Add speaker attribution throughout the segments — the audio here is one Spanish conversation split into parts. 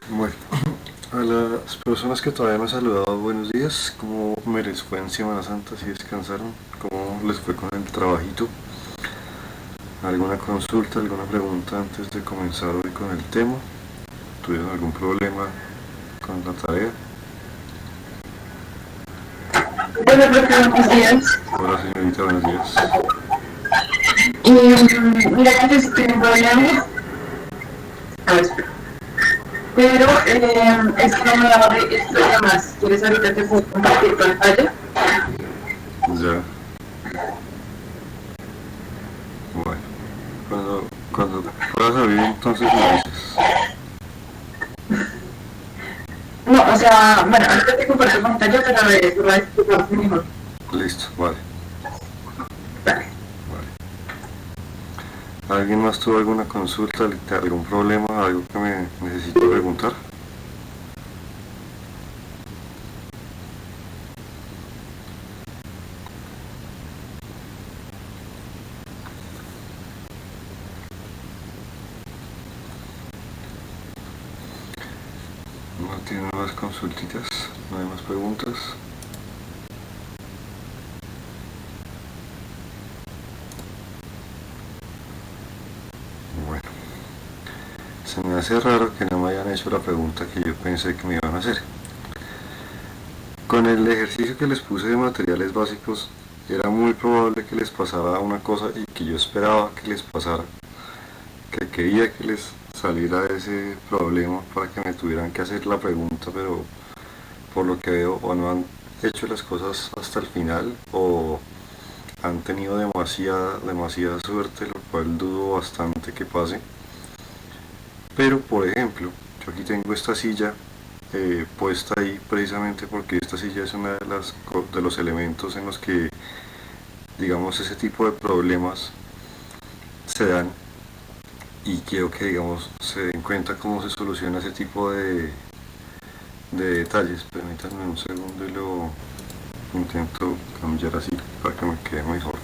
Speaker 1: Bueno, a las personas que todavía no he saludado, buenos días. ¿Cómo me les fue en Semana Santa? ¿Si descansaron? ¿Cómo les fue con el trabajito? ¿Alguna consulta, alguna pregunta antes de comenzar hoy con el tema? ¿Tuvieron algún problema con la tarea?
Speaker 2: Hola, profe, buenos días.
Speaker 1: Hola señorita, buenos días.
Speaker 2: Mira que yo sí tengo un problema. A ver, espera. Pero es que no me abre esto de más. ¿Quieres ahorita te puedo compartir pantalla?
Speaker 1: Ya, bueno. Cuando puedas abrir entonces me dices.
Speaker 2: No, o sea, bueno, ahorita te comparto pantalla para ver esto, para explicarte mejor.
Speaker 1: Listo, vale,
Speaker 2: Vale.
Speaker 1: vale. ¿Alguien más tuvo alguna consulta, algún problema, algo que me necesite preguntar? ¿No tienen más consultitas? ¿No hay más preguntas? Bueno, se me hace raro que no me hayan hecho la pregunta que yo pensé que me iban a hacer. Con el ejercicio que les puse de materiales básicos, era muy probable que les pasara una cosa y que yo esperaba que les pasara, que quería que les saliera ese problema para que me tuvieran que hacer la pregunta, pero por lo que veo o no han hecho las cosas hasta el final o han tenido demasiada suerte, lo cual dudo bastante que pase. Pero por ejemplo, yo aquí tengo esta silla puesta ahí precisamente porque esta silla es una de los elementos en los que, digamos, ese tipo de problemas se dan y quiero que, digamos, se den cuenta cómo se soluciona ese tipo de detalles. Permítanme un segundo y lo intento cambiar así para que me quede mejor.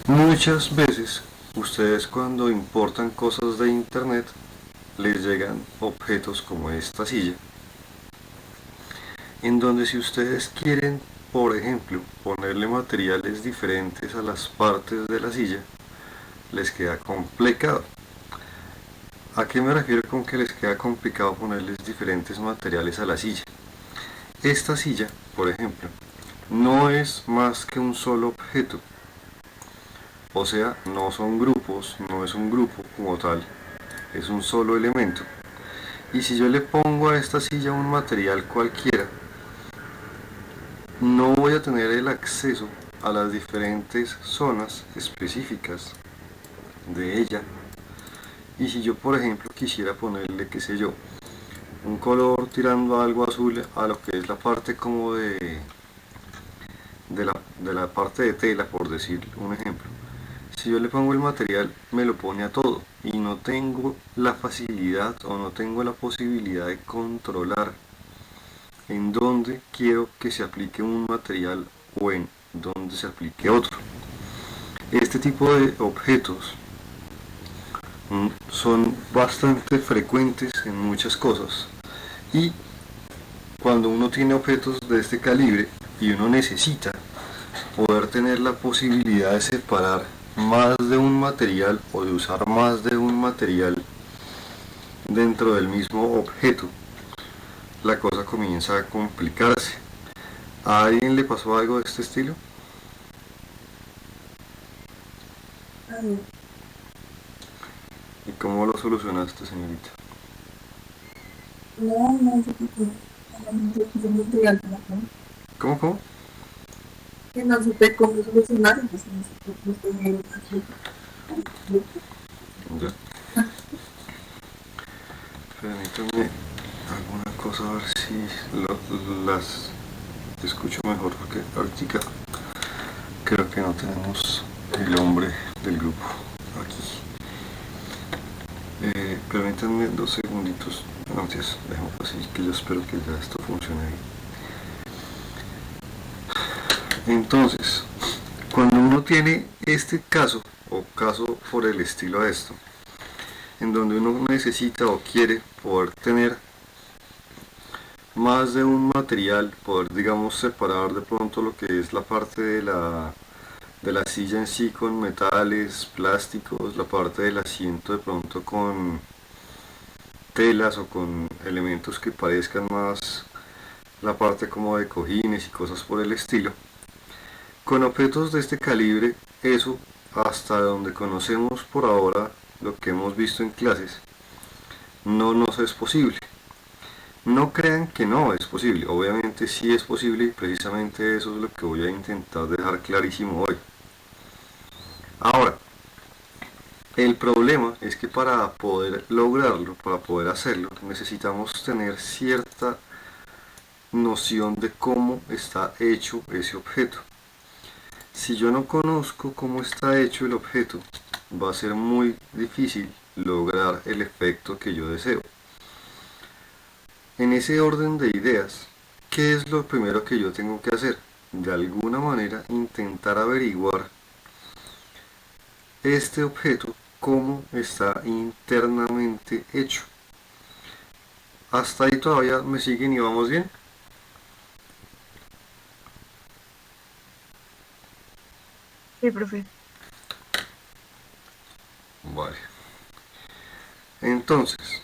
Speaker 1: Muchas veces ustedes cuando importan cosas de internet les llegan objetos como esta silla, en donde si ustedes quieren, por ejemplo, ponerle materiales diferentes a las partes de la silla, les queda complicado. ¿A qué me refiero con que les queda complicado ponerles diferentes materiales a la silla? Esta silla, por ejemplo, no es más que un solo objeto. O sea, no son grupos, no es un grupo como tal, es un solo elemento. Y si yo le pongo a esta silla un material cualquiera, no voy a tener el acceso a las diferentes zonas específicas de ella. Y si yo, por ejemplo, quisiera ponerle, qué sé yo, un color tirando a algo azul a lo que es la parte como de la parte de tela, por decir un ejemplo. Si yo le pongo el material, me lo pone a todo y no tengo la facilidad o no tengo la posibilidad de controlar en dónde quiero que se aplique un material o en dónde se aplique otro. Este tipo de objetos son bastante frecuentes en muchas cosas y cuando uno tiene objetos de este calibre y uno necesita poder tener la posibilidad de separar más de un material o de usar más de un material dentro del mismo objeto, la cosa comienza a complicarse. ¿A alguien le pasó algo de este estilo? ¿Y cómo lo solucionaste, señorita?
Speaker 3: No, no se preocupe. Yo me estoy alterando.
Speaker 1: ¿Cómo?
Speaker 3: Que no supe cómo solucionar, entonces no estoy muy
Speaker 1: Ya. Permítame alguna cosa a ver si las escucho mejor porque ahorita creo que no tenemos el hombre del grupo aquí. Permítanme 2 segunditos. No, Dios, dejemos así que yo espero que ya esto funcione bien. Entonces, cuando uno tiene este caso o caso por el estilo a esto, en donde uno necesita o quiere poder tener más de un material, poder, digamos, separar de pronto lo que es la parte de la silla en sí con metales, plásticos, la parte del asiento de pronto con telas o con elementos que parezcan más la parte como de cojines y cosas por el estilo. Con objetos de este calibre, eso, hasta donde conocemos por ahora lo que hemos visto en clases, no nos es posible. No crean que no es posible, obviamente sí es posible y precisamente eso es lo que voy a intentar dejar clarísimo hoy. Ahora, el problema es que para poder lograrlo, para poder hacerlo, necesitamos tener cierta noción de cómo está hecho ese objeto. Si yo no conozco cómo está hecho el objeto, va a ser muy difícil lograr el efecto que yo deseo. En ese orden de ideas, ¿qué es lo primero que yo tengo que hacer? De alguna manera intentar averiguar este objeto cómo está internamente hecho. Hasta ahí todavía me siguen y vamos bien.
Speaker 3: Sí, profe.
Speaker 1: Vale. Entonces,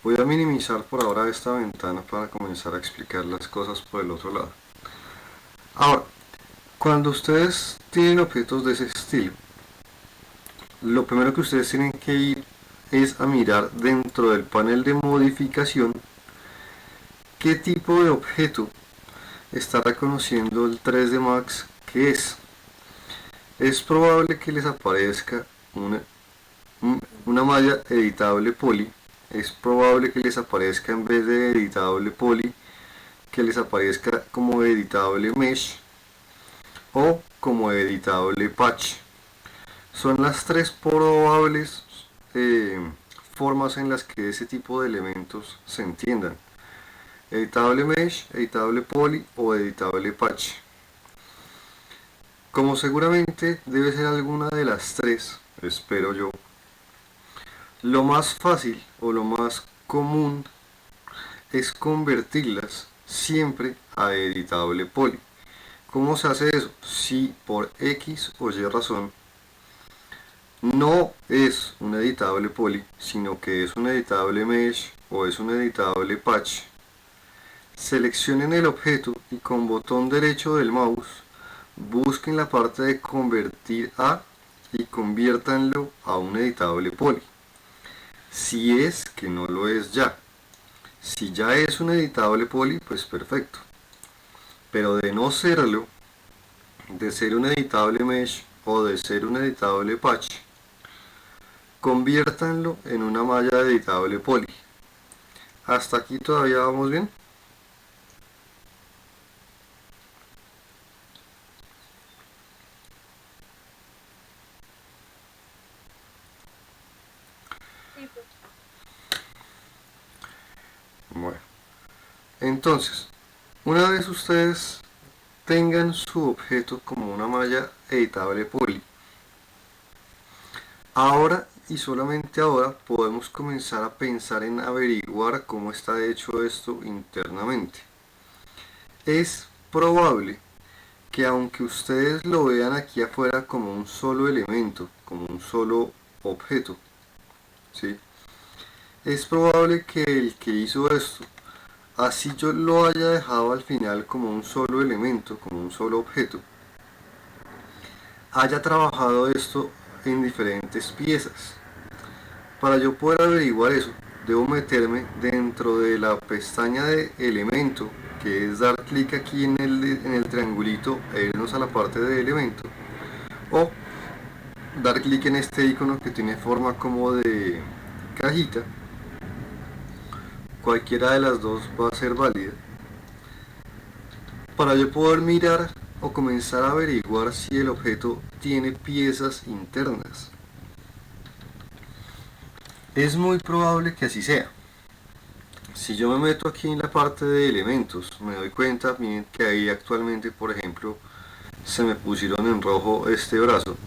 Speaker 1: voy a minimizar por ahora esta ventana para comenzar a explicar las cosas por el otro lado. Ahora, cuando ustedes tienen objetos de ese estilo, lo primero que ustedes tienen que ir es a mirar dentro del panel de modificación qué tipo de objeto está reconociendo el 3D Max que es. Es probable que les aparezca una malla editable poly. Es probable que les aparezca, en vez de editable poly, que les aparezca como editable mesh o como editable patch. Son las tres probables formas en las que ese tipo de elementos se entiendan: editable mesh, editable poly o editable patch. Como seguramente debe ser alguna de las tres, espero yo, lo más fácil o lo más común es convertirlas siempre a editable poly. ¿Cómo se hace eso? Si por X o Y razón no es un editable poly, sino que es un editable mesh o es un editable patch, seleccionen el objeto y con botón derecho del mouse busquen la parte de convertir a y conviértanlo a un editable poly. Si es que no lo es ya. Si ya es un editable poly, pues perfecto. Pero de no serlo, de ser un editable mesh o de ser un editable patch, conviértanlo en una malla editable poly. Hasta aquí todavía vamos bien. Bueno, entonces, una vez ustedes tengan su objeto como una malla editable poly, ahora y solamente ahora podemos comenzar a pensar en averiguar cómo está hecho esto internamente. Es probable que aunque ustedes lo vean aquí afuera como un solo elemento, como un solo objeto, ¿sí? Es probable que el que hizo esto, así yo lo haya dejado al final como un solo elemento, como un solo objeto, haya trabajado esto en diferentes piezas. Para yo poder averiguar eso, debo meterme dentro de la pestaña de elemento, que es dar clic aquí en el triangulito e irnos a la parte de elemento, o dar clic en este icono que tiene forma como de cajita. Cualquiera de las dos va a ser válida para yo poder mirar o comenzar a averiguar si el objeto tiene piezas internas. Es muy probable que así sea. Si yo me meto aquí en la parte de elementos, me doy cuenta, miren que ahí actualmente, por ejemplo, se me pusieron en rojo este brazo.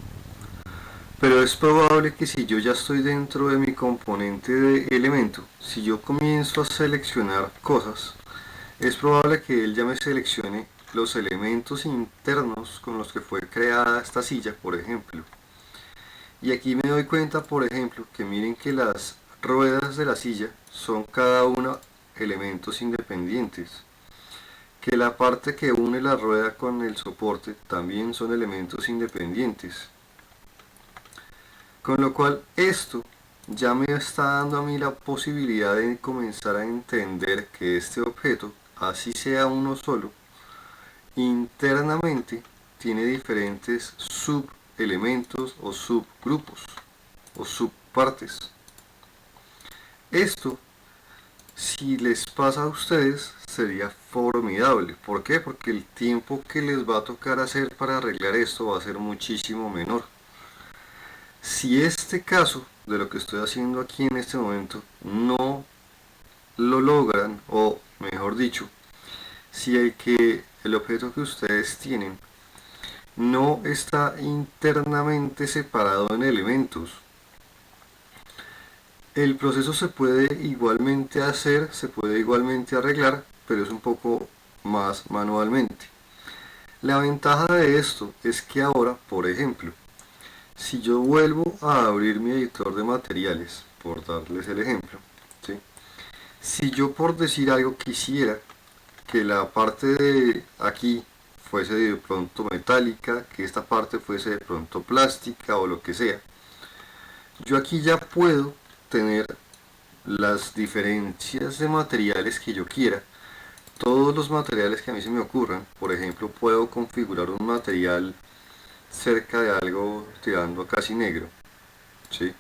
Speaker 1: Pero es probable que si yo ya estoy dentro de mi componente de elemento, si yo comienzo a seleccionar cosas, es probable que él ya me seleccione los elementos internos con los que fue creada esta silla, por ejemplo. Y aquí me doy cuenta, por ejemplo, que miren que las ruedas de la silla son cada una elementos independientes, que la parte que une la rueda con el soporte también son elementos independientes. Con lo cual esto ya me está dando a mí la posibilidad de comenzar a entender que este objeto, así sea uno solo, internamente tiene diferentes subelementos o subgrupos o subpartes. Esto, si les pasa a ustedes, sería formidable. ¿Por qué? Porque el tiempo que les va a tocar hacer para arreglar esto va a ser muchísimo menor. Si este caso de lo que estoy haciendo aquí en este momento no lo logran, o mejor dicho, si el objeto que ustedes tienen no está internamente separado en elementos, el proceso se puede igualmente hacer, se puede igualmente arreglar, pero es un poco más manualmente. La ventaja de esto es que ahora, por ejemplo, si yo vuelvo a abrir mi editor de materiales, por darles el ejemplo, ¿sí? Si yo, por decir algo, quisiera que la parte de aquí fuese de pronto metálica, que esta parte fuese de pronto plástica o lo que sea, yo aquí ya puedo tener las diferencias de materiales que yo quiera, todos los materiales que a mí se me ocurran. Por ejemplo, puedo configurar un material cerca de algo tirando a casi negro, ¿sí?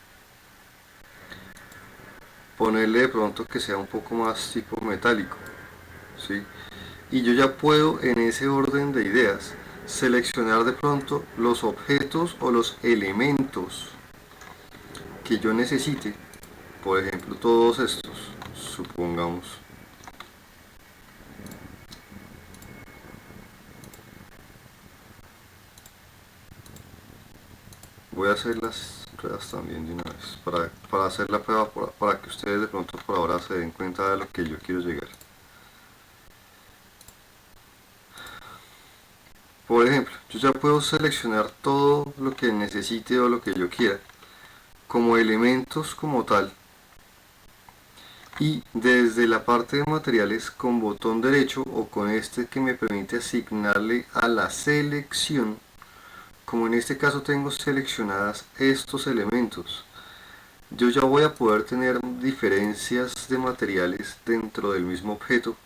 Speaker 1: Ponerle de pronto que sea un poco más tipo metálico, ¿sí? Y yo ya puedo, en ese orden de ideas, seleccionar de pronto los objetos o los elementos que yo necesite. Por ejemplo, todos estos, supongamos. Voy a hacer las pruebas también de una vez, para hacer la prueba, para que ustedes de pronto por ahora se den cuenta de lo que yo quiero llegar. Por ejemplo, yo ya puedo seleccionar todo lo que necesite o lo que yo quiera como elementos como tal, y desde la parte de materiales con botón derecho o con este que me permite asignarle a la selección, como en este caso tengo seleccionadas estos elementos, yo ya voy a poder tener diferencias de materiales dentro del mismo objeto.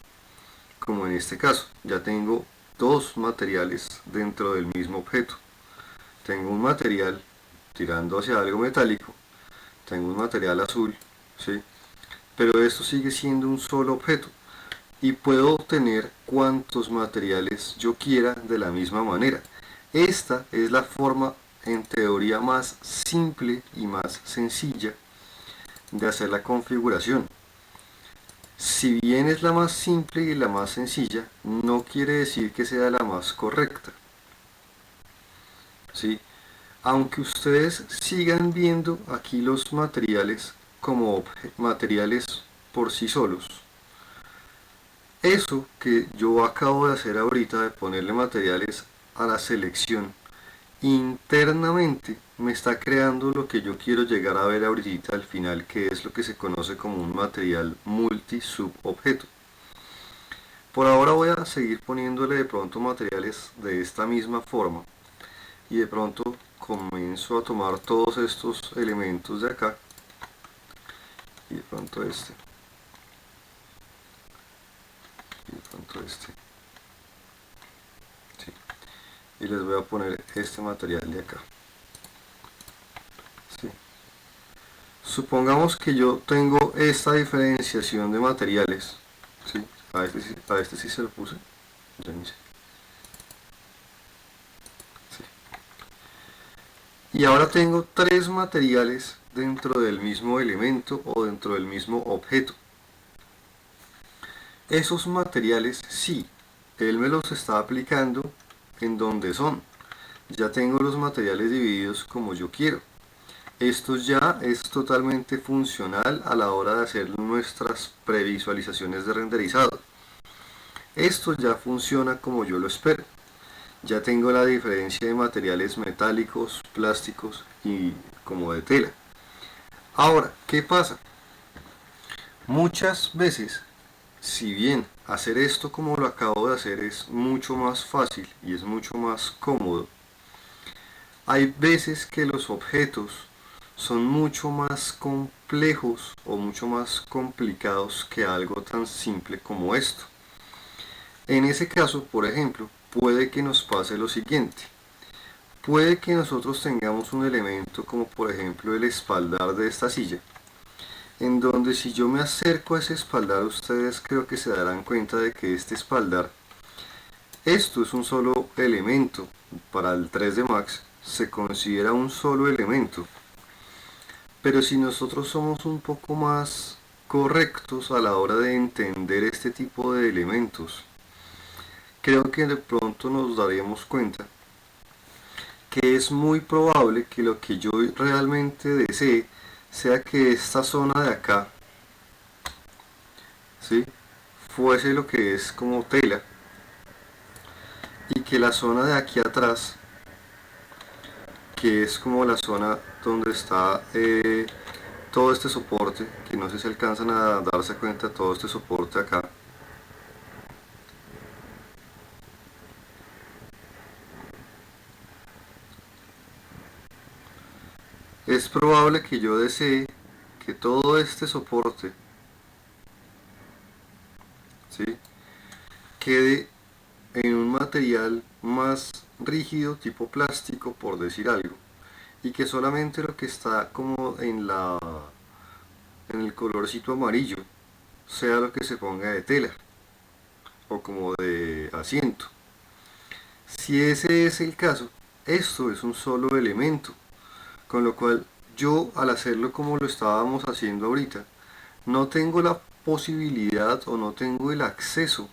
Speaker 1: Como en este caso, ya tengo dos materiales dentro del mismo objeto. Tengo un material tirando hacia algo metálico, tengo un material azul, ¿sí? Pero esto sigue siendo un solo objeto y puedo obtener cuantos materiales yo quiera de la misma manera. Esta es la forma en teoría más simple y más sencilla de hacer la configuración. Si bien es la más simple y la más sencilla, no quiere decir que sea la más correcta, ¿sí? Aunque ustedes sigan viendo aquí los materiales como materiales por sí solos, eso que yo acabo de hacer ahorita de ponerle materiales a la selección, internamente me está creando lo que yo quiero llegar a ver ahorita al final, que es lo que se conoce como un material multi-subobjeto. Por ahora voy a seguir poniéndole de pronto materiales de esta misma forma y de pronto comienzo a tomar todos estos elementos de acá y de pronto este y de pronto este, sí. Y les voy a poner este material de acá, sí. Supongamos que yo tengo esta diferenciación de materiales, ¿sí? A este sí se lo puse, ya ni sé. Sí. Y ahora tengo tres materiales dentro del mismo elemento o dentro del mismo objeto. Esos materiales, sí, él me los está aplicando en donde son. Ya tengo los materiales divididos como yo quiero. Esto ya es totalmente funcional a la hora de hacer nuestras previsualizaciones de renderizado. Esto ya funciona como yo lo espero. Ya tengo la diferencia de materiales metálicos, plásticos y como de tela. Ahora, ¿qué pasa? Muchas veces, si bien hacer esto como lo acabo de hacer es mucho más fácil y es mucho más cómodo, hay veces que los objetos son mucho más complejos o mucho más complicados que algo tan simple como esto. En ese caso, por ejemplo, puede que nos pase lo siguiente. Puede que nosotros tengamos un elemento como por ejemplo el espaldar de esta silla, en donde si yo me acerco a ese espaldar, ustedes creo que se darán cuenta de que este espaldar, esto es un solo elemento. Para el 3D Max se considera un solo elemento. Pero si nosotros somos un poco más correctos a la hora de entender este tipo de elementos, creo que de pronto nos daríamos cuenta que es muy probable que lo que yo realmente desee sea que esta zona de acá, ¿sí?, fuese lo que es como tela, y que la zona de aquí atrás, que es como la zona donde está todo este soporte, que no sé si alcanzan a darse cuenta, todo este soporte acá, es probable que yo desee que todo este soporte, ¿sí?, quede en un material más rígido, tipo plástico, por decir algo, y que solamente lo que está como en el colorcito amarillo sea lo que se ponga de tela o como de asiento. Si ese es el caso, esto es un solo elemento, con lo cual yo, al hacerlo como lo estábamos haciendo ahorita, no tengo la posibilidad o no tengo el acceso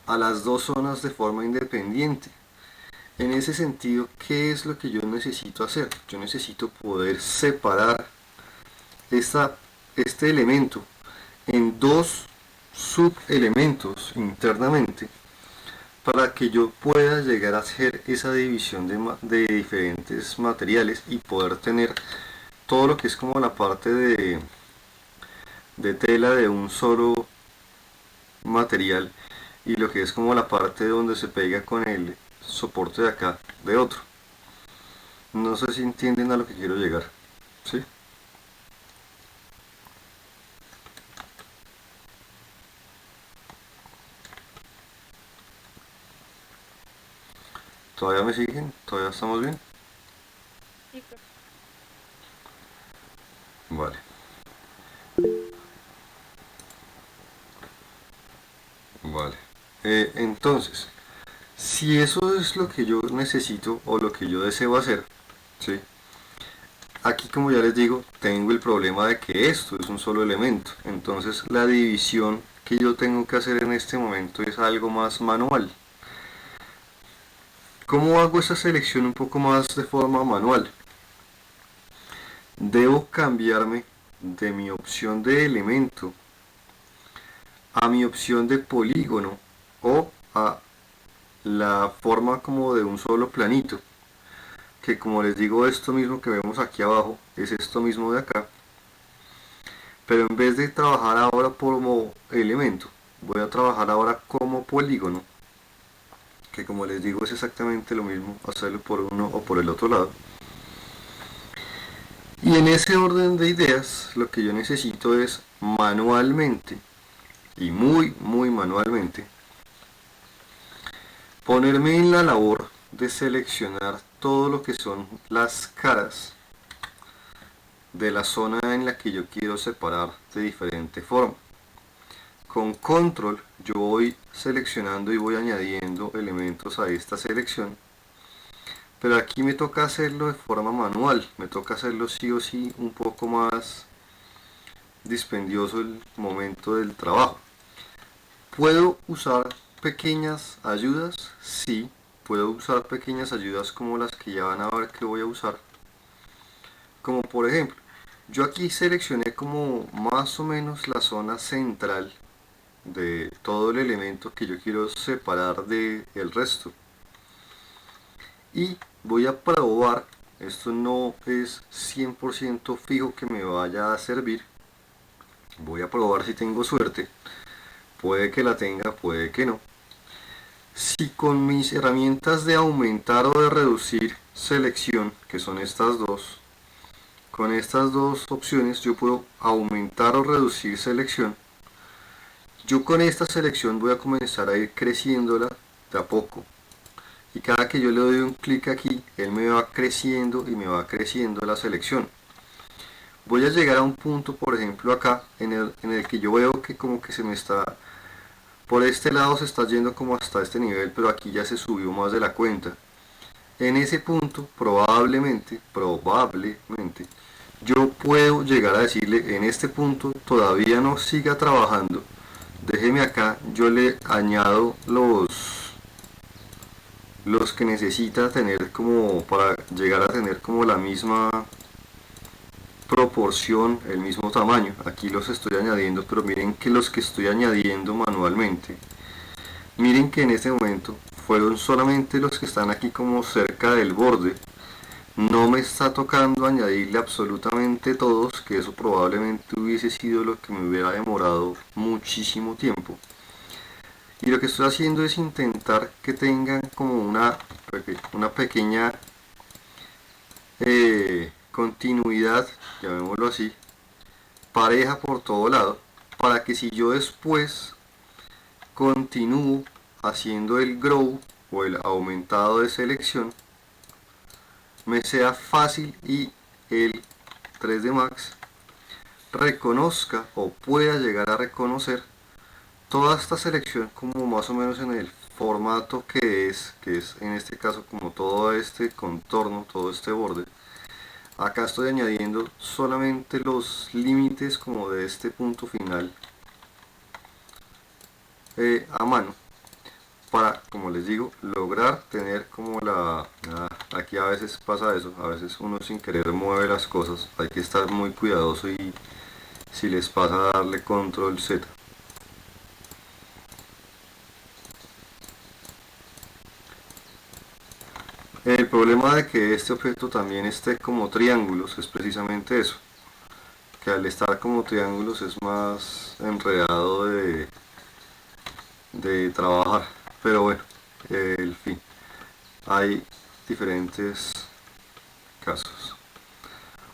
Speaker 1: a las dos zonas de forma independiente. En ese sentido, ¿qué es lo que yo necesito hacer? Yo necesito poder separar este elemento en dos subelementos internamente para que yo pueda llegar a hacer esa división de diferentes materiales y poder tener todo lo que es como la parte de tela de un solo material y lo que es como la parte donde se pega con el soporte de acá de otro. No sé si entienden a lo que quiero llegar, ¿sí? ¿Todavía me siguen? ¿Todavía estamos bien?
Speaker 4: Sí, profe.
Speaker 1: Vale. Vale. Entonces, si eso es lo que yo necesito o lo que yo deseo hacer, ¿sí?, aquí, como ya les digo, tengo el problema de que esto es un solo elemento. Entonces la división que yo tengo que hacer en este momento es algo más manual. ¿Cómo hago esa selección un poco más de forma manual? Debo cambiarme de mi opción de elemento a mi opción de polígono o a la forma como de un solo planito, que como les digo, esto mismo que vemos aquí abajo es esto mismo de acá, pero en vez de trabajar ahora como elemento, voy a trabajar ahora como polígono, que como les digo es exactamente lo mismo hacerlo por uno o por el otro lado. Y en ese orden de ideas, lo que yo necesito es manualmente, y muy manualmente, ponerme en la labor de seleccionar todo lo que son las caras de la zona en la que yo quiero separar de diferente forma. Con control yo voy seleccionando y voy añadiendo elementos a esta selección, pero aquí me toca hacerlo de forma manual, me toca hacerlo sí o sí un poco más dispendioso el momento del trabajo. ¿Puedo usar pequeñas ayudas? Sí, puedo usar pequeñas ayudas como las que ya van a ver que voy a usar. Como por ejemplo, yo aquí seleccioné como más o menos la zona central de todo el elemento que yo quiero separar del resto. Y voy a probar, esto no es 100% fijo que me vaya a servir, voy a probar si tengo suerte, puede que la tenga, puede que no. Si con mis herramientas de aumentar o de reducir selección, que son estas dos, con estas dos opciones yo puedo aumentar o reducir selección, yo con esta selección voy a comenzar a ir creciéndola de a poco. Y cada que yo le doy un clic aquí, él me va creciendo y me va creciendo la selección. Voy a llegar a un punto, por ejemplo acá, en el que yo veo que como que se me está, por este lado se está yendo como hasta este nivel, pero aquí ya se subió más de la cuenta. En ese punto, probablemente, yo puedo llegar a decirle, en este punto todavía no siga trabajando, déjeme acá, yo le añado los que necesita tener como para llegar a tener como la misma proporción, el mismo tamaño. Aquí los estoy añadiendo, pero miren que los que estoy añadiendo manualmente, miren que en este momento fueron solamente los que están aquí como cerca del borde. No me está tocando añadirle absolutamente todos, que eso probablemente hubiese sido lo que me hubiera demorado muchísimo tiempo. Y lo que estoy haciendo es intentar que tengan como una pequeña continuidad, llamémoslo así, pareja por todo lado, para que si yo después continúo haciendo el grow o el aumentado de selección, me sea fácil y el 3D Max reconozca o pueda llegar a reconocer toda esta selección como más o menos en el formato que es en este caso como todo este contorno, todo este borde. Acá estoy añadiendo solamente los límites como de este punto final a mano, para, como les digo, lograr tener como aquí a veces pasa eso, a veces uno sin querer mueve las cosas, hay que estar muy cuidadoso y si les pasa darle control Z. El problema de que este objeto también esté como triángulos es precisamente eso, que al estar como triángulos es más enredado de trabajar, pero bueno, en fin, hay diferentes casos.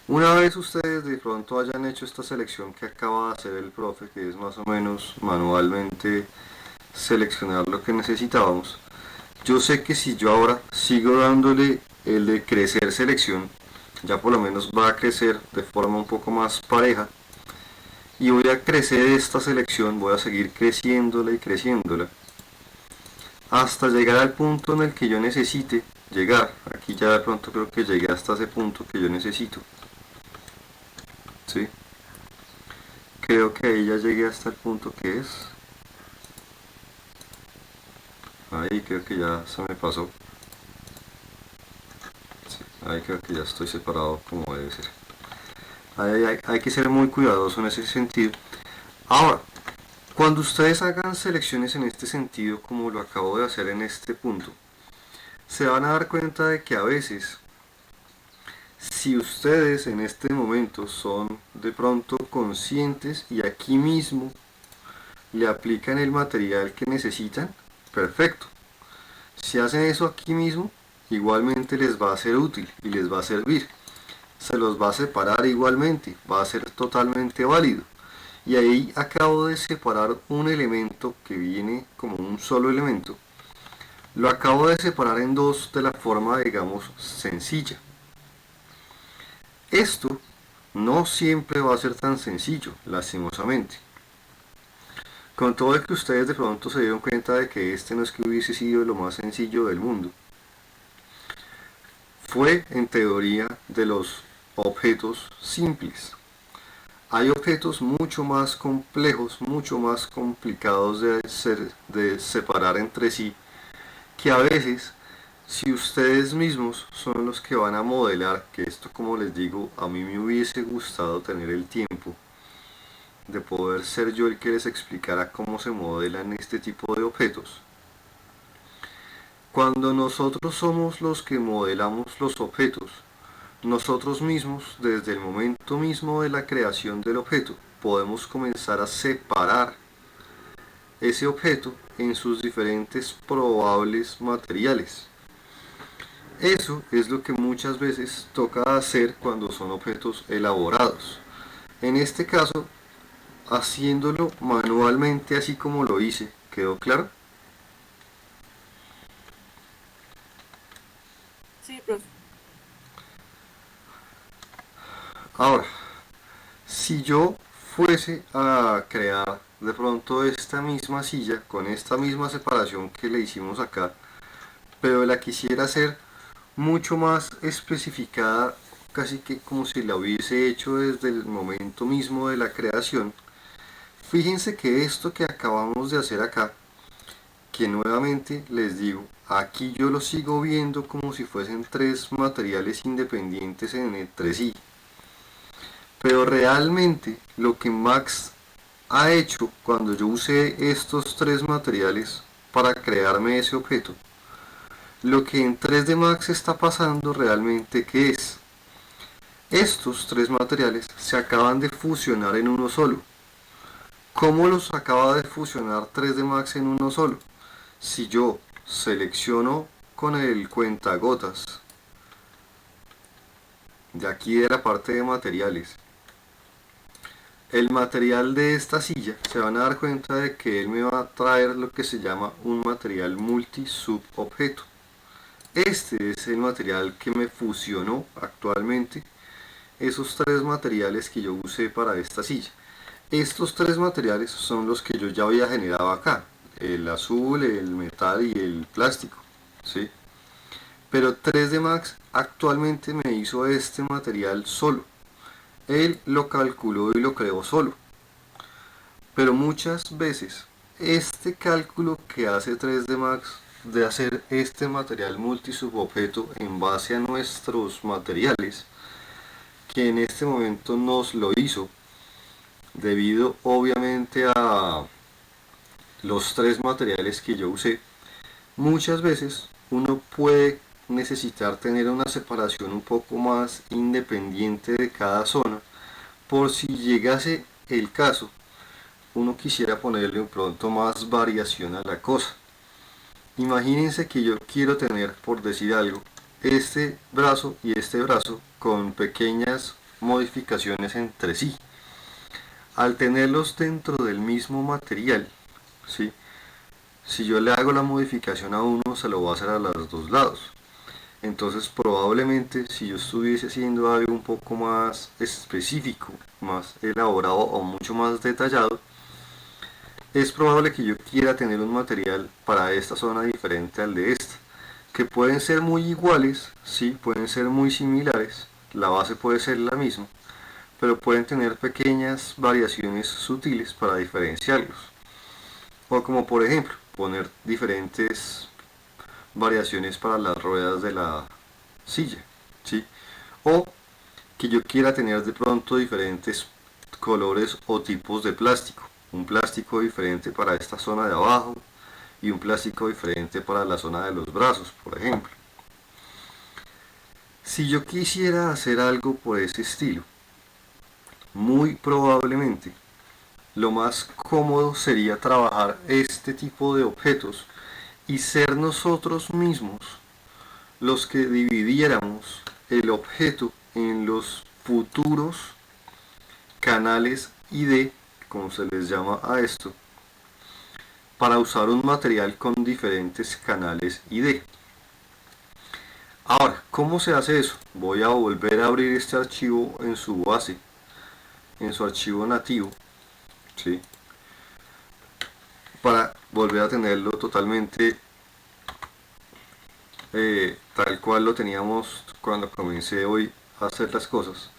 Speaker 1: Una vez ustedes de pronto hayan hecho esta selección que acaba de hacer el profe, que es más o menos manualmente seleccionar lo que necesitábamos, yo sé que si yo ahora sigo dándole el de crecer selección, ya por lo menos va a crecer de forma un poco más pareja, y voy a crecer esta selección, voy a seguir creciéndola y creciéndola hasta llegar al punto en el que yo necesite llegar. Aquí ya de pronto creo que llegué hasta ese punto que yo necesito, ¿sí? Creo que ahí ya llegué hasta el punto que es ahí, creo que ya se me pasó. Sí, ahí creo que ya estoy separado como debe ser. Hay que ser muy cuidadoso en ese sentido. Ahora, cuando ustedes hagan selecciones en este sentido, como lo acabo de hacer en este punto, se van a dar cuenta de que a veces, si ustedes en este momento son de pronto conscientes y aquí mismo le aplican el material que necesitan, perfecto. Si hacen eso aquí mismo, igualmente les va a ser útil y les va a servir. Se los va a separar igualmente, va a ser totalmente válido. Y ahí acabo de separar un elemento que viene como un solo elemento. Lo acabo de separar en dos de la forma, digamos, sencilla. Esto no siempre va a ser tan sencillo, lastimosamente. Con todo el que ustedes de pronto se dieron cuenta de que este no es que hubiese sido lo más sencillo del mundo. Fue en teoría de los objetos simples. Hay objetos mucho más complejos, mucho más complicados de separar entre sí, que a veces Si ustedes mismos son los que van a modelar, que esto, como les digo, a mí me hubiese gustado tener el tiempo de poder ser yo el que les explicara cómo se modelan este tipo de objetos. Cuando nosotros somos los que modelamos los objetos, nosotros mismos, desde el momento mismo de la creación del objeto, podemos comenzar a separar ese objeto en sus diferentes probables materiales. Eso es lo que muchas veces toca hacer cuando son objetos elaborados. En este caso, haciéndolo manualmente así como lo hice. ¿Quedó claro?
Speaker 3: Sí, profe.
Speaker 1: Ahora, si yo fuese a crear de pronto esta misma silla con esta misma separación que le hicimos acá, pero la quisiera hacer mucho más especificada, casi que como si la hubiese hecho desde el momento mismo de la creación, fíjense que esto que acabamos de hacer acá, que nuevamente les digo, aquí yo lo sigo viendo como si fuesen tres materiales independientes entre sí. Pero realmente lo que Max ha hecho cuando yo usé estos tres materiales para crearme ese objeto, lo que en 3D Max está pasando realmente, que es, estos tres materiales se acaban de fusionar en uno solo. ¿Cómo los acaba de fusionar 3D Max en uno solo? Si yo selecciono con el cuentagotas de aquí de la parte de materiales el material de esta silla, se van a dar cuenta de que él me va a traer lo que se llama un material multi-subobjeto. Este es el material que me fusionó actualmente esos tres materiales que yo usé para esta silla. Estos tres materiales son los que yo ya había generado acá, el azul, el metal y el plástico, ¿sí? Pero 3D Max actualmente me hizo este material solo. Él lo calculó y lo creó solo. Pero muchas veces este cálculo que hace 3D Max de hacer este material multisubobjeto en base a nuestros materiales, que en este momento nos lo hizo debido obviamente a los tres materiales que yo usé, muchas veces uno puede necesitar tener una separación un poco más independiente de cada zona, por si llegase el caso uno quisiera ponerle un pronto más variación a la cosa. Imagínense que yo quiero tener, por decir algo, este brazo y este brazo con pequeñas modificaciones entre sí. Al tenerlos dentro del mismo material, ¿sí? Si yo le hago la modificación a uno, se lo va a hacer a los dos lados. Entonces probablemente si yo estuviese haciendo algo un poco más específico, más elaborado o mucho más detallado, es probable que yo quiera tener un material para esta zona diferente al de esta, que pueden ser muy iguales, sí, pueden ser muy similares, la base puede ser la misma, pero pueden tener pequeñas variaciones sutiles para diferenciarlos. O como por ejemplo, poner diferentes variaciones para las ruedas de la silla, ¿sí? O que yo quiera tener de pronto diferentes colores o tipos de plástico. Un plástico diferente para esta zona de abajo y un plástico diferente para la zona de los brazos, por ejemplo. Si yo quisiera hacer algo por ese estilo, muy probablemente lo más cómodo sería trabajar este tipo de objetos y ser nosotros mismos los que dividiéramos el objeto en los futuros canales ID, como se les llama a esto, para usar un material con diferentes canales ID. Ahora, ¿cómo se hace eso? Voy a volver a abrir este archivo en su base, en su archivo nativo, ¿sí? Para volver a tenerlo totalmente tal cual lo teníamos cuando comencé hoy a hacer las cosas.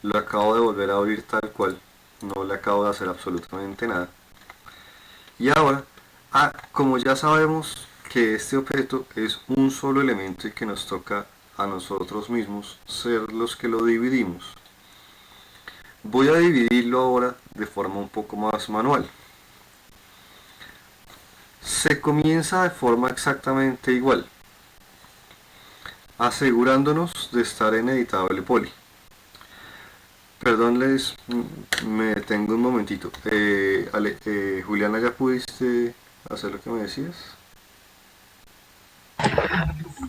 Speaker 1: Lo acabo de volver a abrir tal cual, no le acabo de hacer absolutamente nada. Y ahora, como ya sabemos que este objeto es un solo elemento y que nos toca a nosotros mismos ser los que lo dividimos. Voy a dividirlo ahora de forma un poco más manual. Se comienza de forma exactamente igual, asegurándonos de estar en editable poly. Perdón, me detengo un momentito. Juliana, ¿ya pudiste hacer lo que me decías?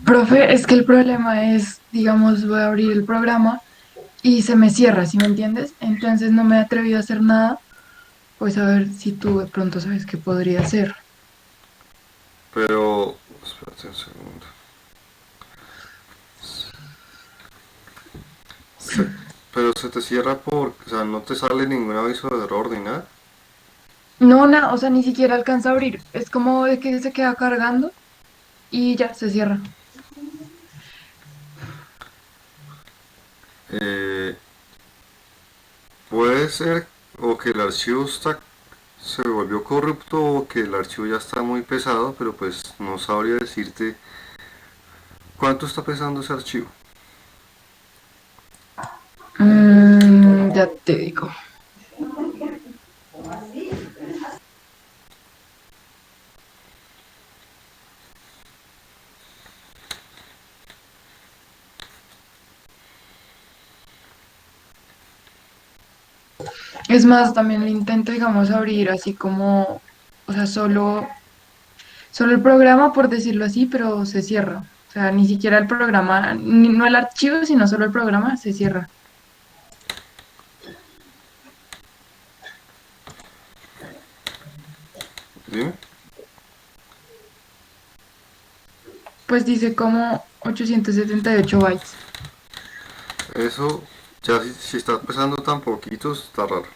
Speaker 5: Profe, es que el problema es, digamos, voy a abrir el programa y se me cierra, ¿sí me entiendes? Entonces no me he atrevido a hacer nada, pues a ver si tú de pronto sabes qué podría hacer.
Speaker 1: Pero, espérate un segundo. Se- pero se te cierra o sea, no te sale ningún aviso de error ni nada.
Speaker 5: No, nada, o sea, ni siquiera alcanza a abrir. Es como de que se queda cargando y ya se cierra.
Speaker 1: Eh, Puede ser o que el archivo se volvió corrupto o que el archivo ya está muy pesado, pero pues no sabría decirte cuánto está pesando ese archivo.
Speaker 5: Ya te digo. Es más, también lo intento, digamos, abrir así como, o sea, solo el programa, por decirlo así, pero se cierra. O sea, ni siquiera el programa, no el archivo, sino solo el programa se cierra.
Speaker 1: Dime.
Speaker 5: Pues dice como 878 bytes.
Speaker 1: Eso, ya si está pesando tan poquito, está raro.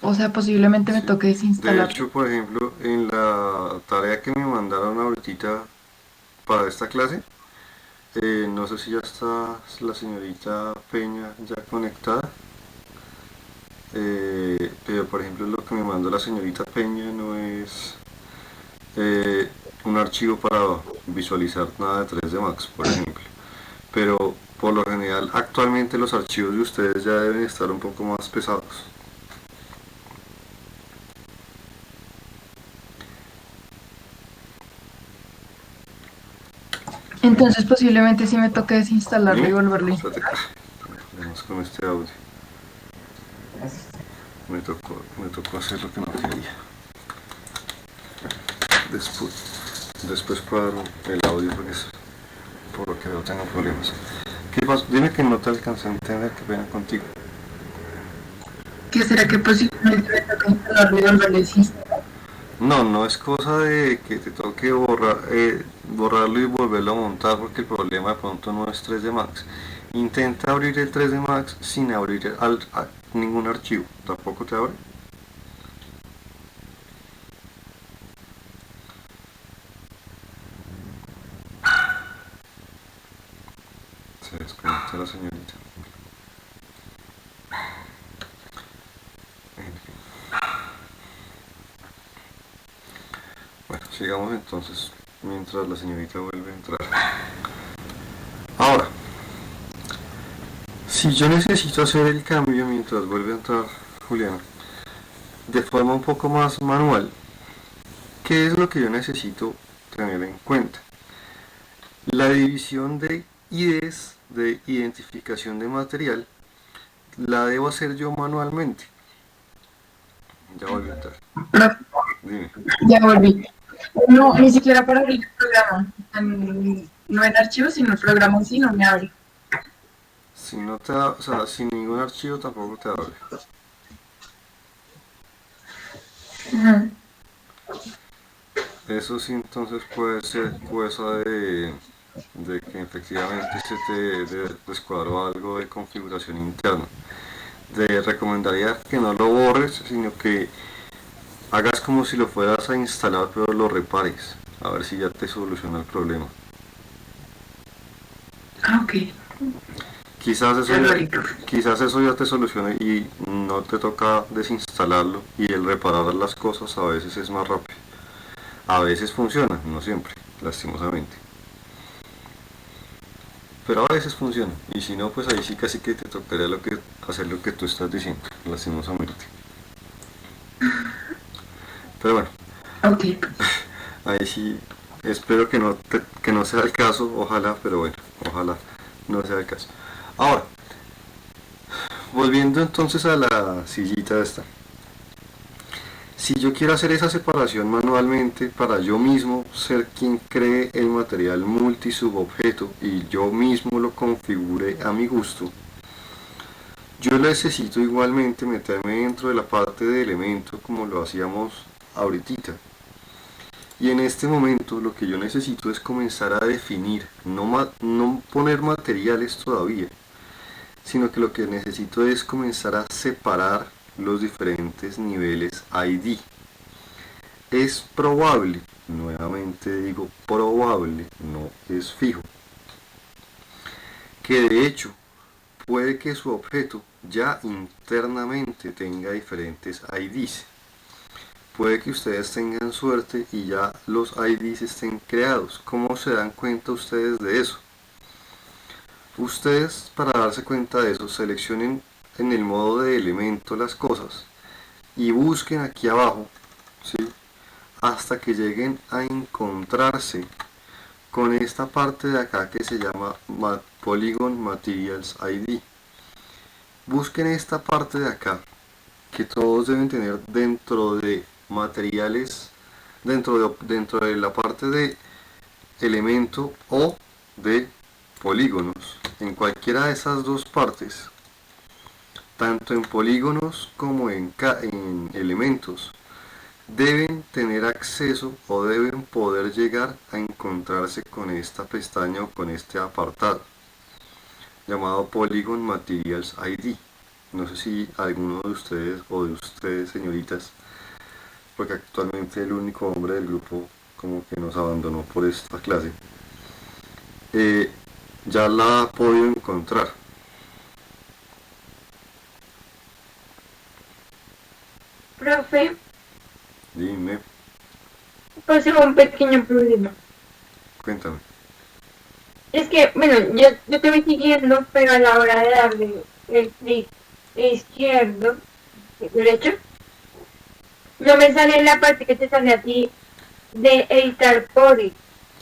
Speaker 5: O sea, posiblemente me
Speaker 1: Sí.
Speaker 5: toque
Speaker 1: De
Speaker 5: desinstalarlo.
Speaker 1: hecho, por ejemplo, en la tarea que me mandaron ahorita para esta clase, no sé si ya está la señorita Peña ya conectada, pero por ejemplo lo que me mandó la señorita Peña no es un archivo para visualizar nada de 3D Max, por ejemplo. Pero por lo general actualmente los archivos de ustedes ya deben estar un poco más pesados.
Speaker 5: Entonces posiblemente sí me toque desinstalarlo y
Speaker 1: Dime.
Speaker 5: volverlo a
Speaker 1: Espérate,
Speaker 5: instalar.
Speaker 1: problemas con este audio. Me tocó hacer lo que no quería. Después cuadro el audio porque por lo que veo tengo problemas. ¿Qué pasó? Dime que no te alcancé a entender, qué pena contigo.
Speaker 5: ¿Qué será que posiblemente me toque instalarlo y volverlo a desinstalar?
Speaker 1: No, no es cosa de que te toque borrarlo y volverlo a montar porque el problema de pronto no es 3D Max. Intenta abrir el 3D Max sin abrir ningún archivo. ¿Tampoco te abre? Se desconecta la señorita. Bueno, sigamos entonces mientras la señorita vuelve a entrar. Ahora, si yo necesito hacer el cambio mientras vuelve a entrar Juliana, de forma un poco más manual, ¿qué es lo que yo necesito tener en cuenta? La división de IDs de identificación de material la debo hacer yo manualmente. Ya volví a entrar. Dime.
Speaker 5: Ya volví. No, ni siquiera para abrir el programa. No el archivo, sino el programa en sí no me abre.
Speaker 1: Si no te da, o sea, sin ningún archivo tampoco te abre.
Speaker 5: Ujú.
Speaker 1: Eso sí, entonces puede ser cosa de que efectivamente se te descuadró algo de configuración interna. Te recomendaría que no lo borres, sino que hagas como si lo fueras a instalar, pero lo repares. A ver si ya te soluciona el problema.
Speaker 5: Ah, ok.
Speaker 1: Quizás eso ya te solucione y no te toca desinstalarlo y el reparar las cosas a veces es más rápido. A veces funciona, no siempre, lastimosamente. Pero a veces funciona. Y si no, pues ahí sí casi que te tocaría hacer lo que tú estás diciendo, lastimosamente. Pero bueno,
Speaker 2: Ok.
Speaker 1: ahí sí espero que no sea el caso, ojalá, pero bueno, ojalá no sea el caso. Ahora, volviendo entonces a la sillita esta. Si yo quiero hacer esa separación manualmente para yo mismo ser quien cree el material multisubobjeto y yo mismo lo configure a mi gusto, yo necesito igualmente meterme dentro de la parte de elemento como lo hacíamos ahorita. Y en este momento lo que yo necesito es comenzar a definir, no poner materiales todavía, sino que lo que necesito es comenzar a separar los diferentes niveles ID. Es probable, nuevamente digo probable, no es fijo, que de hecho puede que su objeto ya internamente tenga diferentes IDs. Puede que ustedes tengan suerte y ya los IDs estén creados. ¿Cómo se dan cuenta ustedes de eso? Ustedes, para darse cuenta de eso, seleccionen en el modo de elemento las cosas y busquen aquí abajo, ¿sí?, hasta que lleguen a encontrarse con esta parte de acá que se llama Polygon Materials ID. Busquen esta parte de acá que todos deben tener dentro de materiales, dentro de la parte de elemento o de polígonos. En cualquiera de esas dos partes, tanto en polígonos como en elementos, deben tener acceso o deben poder llegar a encontrarse con esta pestaña o con este apartado llamado Polygon Materials ID. No sé si alguno de ustedes o de ustedes, señoritas, porque actualmente el único hombre del grupo como que nos abandonó por esta clase, ya la ha podido encontrar.
Speaker 4: Profe,
Speaker 1: Dime,
Speaker 4: pasé un pequeño problema.
Speaker 1: cuéntame.
Speaker 4: Es que, bueno, yo te voy siguiendo, pero a la hora de darle el clic izquierdo, derecho, no me sale la parte que te sale a ti de editar body.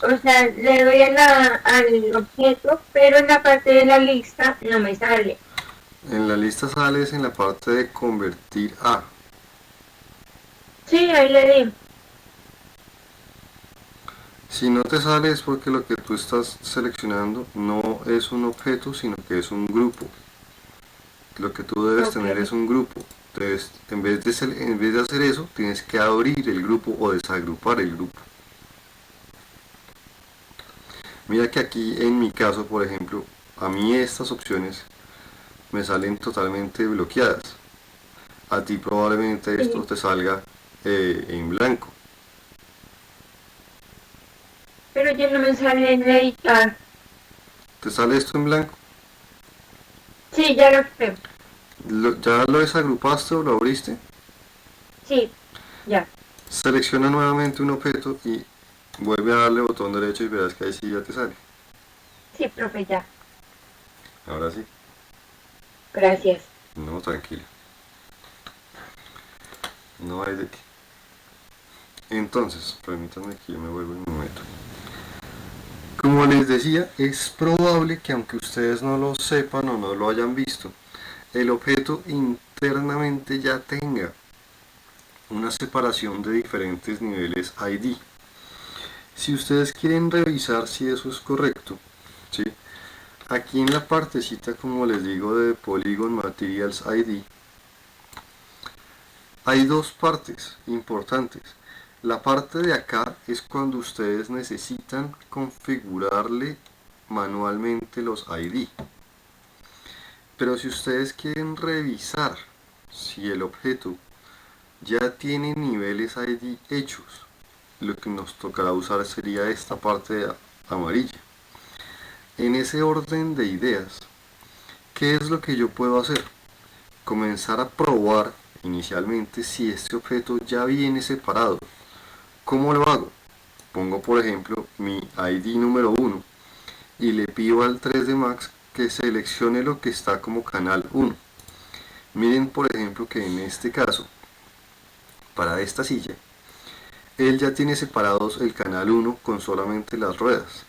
Speaker 4: O sea, le doy al objeto, pero en la parte de la lista no me sale.
Speaker 1: En la lista sales en la parte de convertir a.
Speaker 4: Sí, ahí le di.
Speaker 1: Si no te sale es porque lo que tú estás seleccionando no es un objeto, sino que es un grupo. Lo que tú debes tener es un grupo. Entonces, en vez de hacer eso, tienes que abrir el grupo o desagrupar el grupo. Mira que aquí en mi caso, por ejemplo, a mí estas opciones me salen totalmente bloqueadas. A ti probablemente esto te salga en blanco.
Speaker 4: Pero ya no me sale en editar.
Speaker 1: ¿Te sale esto en blanco?
Speaker 4: Sí, ya lo sé.
Speaker 1: ¿Ya lo desagrupaste o lo abriste?
Speaker 4: Sí, ya.
Speaker 1: Selecciona nuevamente un objeto y vuelve a darle botón derecho y verás que ahí sí ya te sale.
Speaker 4: Sí, profe, ya.
Speaker 1: Ahora sí.
Speaker 4: Gracias.
Speaker 1: No, tranquilo. No hay de qué. Entonces, permítanme que yo me vuelva un momento. Como les decía, es probable que aunque ustedes no lo sepan o no lo hayan visto, el objeto internamente ya tenga una separación de diferentes niveles ID. Si ustedes quieren revisar si eso es correcto, ¿sí?, aquí en la partecita, como les digo, de Polygon Materials ID, hay dos partes importantes. La parte de acá es cuando ustedes necesitan configurarle manualmente los ID. Pero si ustedes quieren revisar si el objeto ya tiene niveles ID hechos, lo que nos tocará usar sería esta parte amarilla. En ese orden de ideas, ¿qué es lo que yo puedo hacer? Comenzar a probar inicialmente si este objeto ya viene separado ¿Cómo lo hago? Pongo por ejemplo mi ID número 1 y le pido al 3D Max que seleccione lo que está como canal 1. Miren por ejemplo que en este caso, para esta silla, él ya tiene separados el canal 1 con solamente las ruedas.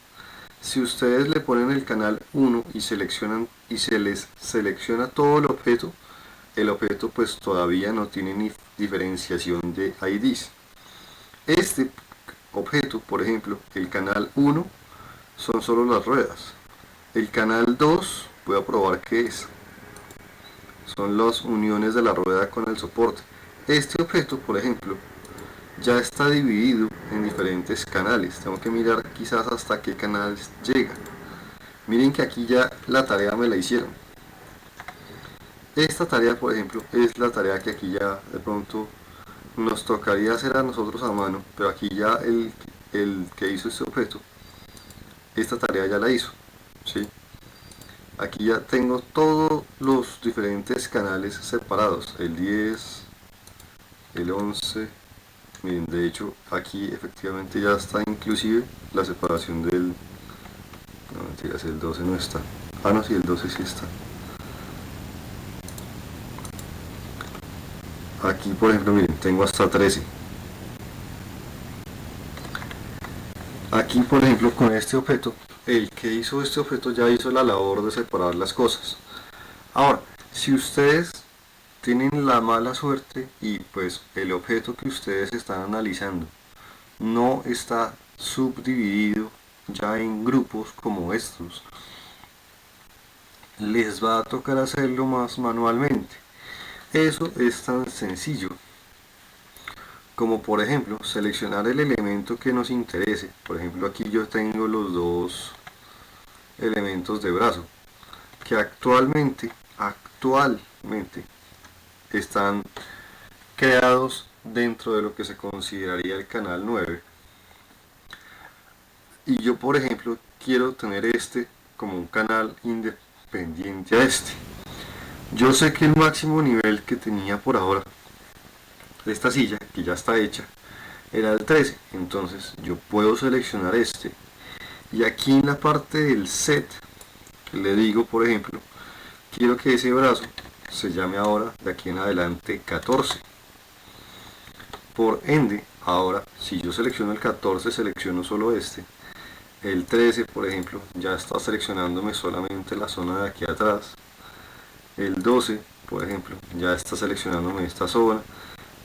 Speaker 1: Si ustedes le ponen el canal 1 y seleccionan y se les selecciona todo el objeto pues todavía no tiene ni diferenciación de IDs. Este objeto, por ejemplo, el canal 1 son solo las ruedas. El canal 2, voy a probar qué es. Son las uniones de la rueda con el soporte. Este objeto, por ejemplo, ya está dividido en diferentes canales. Tengo que mirar quizás hasta qué canal llega. Miren que aquí ya la tarea me la hicieron. Esta tarea, por ejemplo, es la tarea que aquí ya de pronto nos tocaría hacer a nosotros a mano, pero aquí ya el que hizo este objeto, esta tarea ya la hizo, ¿sí? Aquí ya tengo todos los diferentes canales separados, el 10, el 11, miren, de hecho aquí efectivamente ya está inclusive la separación del, no mentiras, el 12 no está, ah no, sí, el 12 sí está. Aquí por ejemplo, miren, tengo hasta 13. Aquí por ejemplo con este objeto, el que hizo este objeto ya hizo la labor de separar las cosas. Ahora, si ustedes tienen la mala suerte y pues el objeto que ustedes están analizando no está subdividido ya en grupos como estos, les va a tocar hacerlo más manualmente. Eso es tan sencillo como por ejemplo seleccionar el elemento que nos interese. Por ejemplo aquí yo tengo los dos elementos de brazo que actualmente están creados dentro de lo que se consideraría el canal 9, y yo por ejemplo quiero tener este como un canal independiente a este. Yo sé que el máximo nivel que tenía por ahora de esta silla, que ya está hecha, era el 13, entonces yo puedo seleccionar este y aquí en la parte del set le digo por ejemplo quiero que ese brazo se llame ahora de aquí en adelante 14. Por ende, ahora si yo selecciono el 14 selecciono solo este. El 13 por ejemplo ya está seleccionándome solamente la zona de aquí atrás. El 12 por ejemplo ya está seleccionándome esta zona.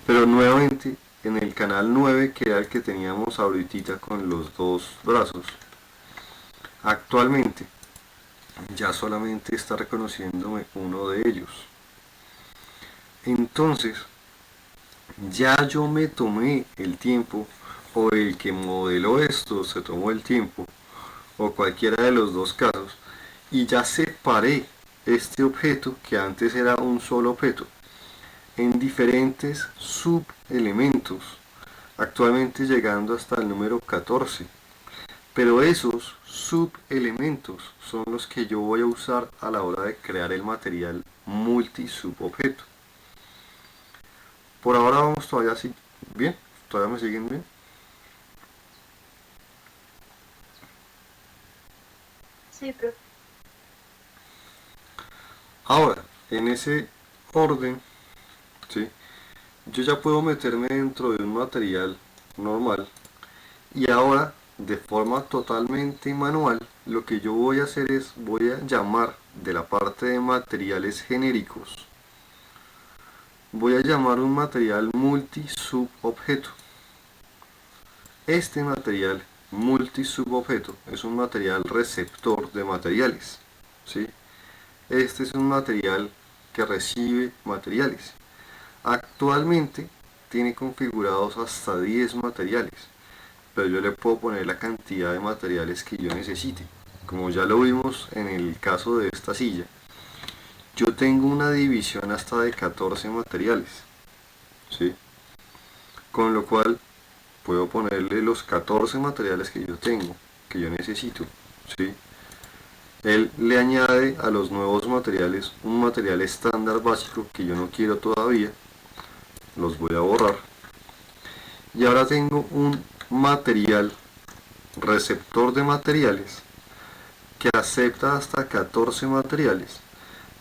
Speaker 1: Pero nuevamente en el canal 9, que era el que teníamos ahorita con los dos brazos, actualmente ya solamente está reconociéndome uno de ellos. Entonces ya yo me tomé el tiempo, o el que modeló esto se tomó el tiempo, o cualquiera de los dos casos, y ya separé este objeto que antes era un solo objeto en diferentes subelementos, actualmente llegando hasta el número 14. Pero esos subelementos son los que yo voy a usar a la hora de crear el material multisubobjeto. Por ahora vamos todavía así, bien, todavía me siguen bien.
Speaker 4: Sí, profe.
Speaker 1: Ahora, en ese orden, ¿sí? Yo ya puedo meterme dentro de un material normal y ahora de forma totalmente manual lo que yo voy a hacer es voy a llamar de la parte de materiales genéricos, voy a llamar un material multisubobjeto. Este material multisubobjeto es un material receptor de materiales, ¿sí? Este es un material que recibe materiales. Actualmente tiene configurados hasta 10 materiales, pero yo le puedo poner la cantidad de materiales que yo necesite. Como ya lo vimos en el caso de esta silla, yo tengo una división hasta de 14 materiales, ¿sí? Con lo cual puedo ponerle los 14 materiales que yo tengo, que yo necesito, ¿sí? Él le añade a los nuevos materiales un material estándar básico que yo no quiero todavía, los voy a borrar, Y ahora tengo un material, receptor de materiales, que acepta hasta 14 materiales,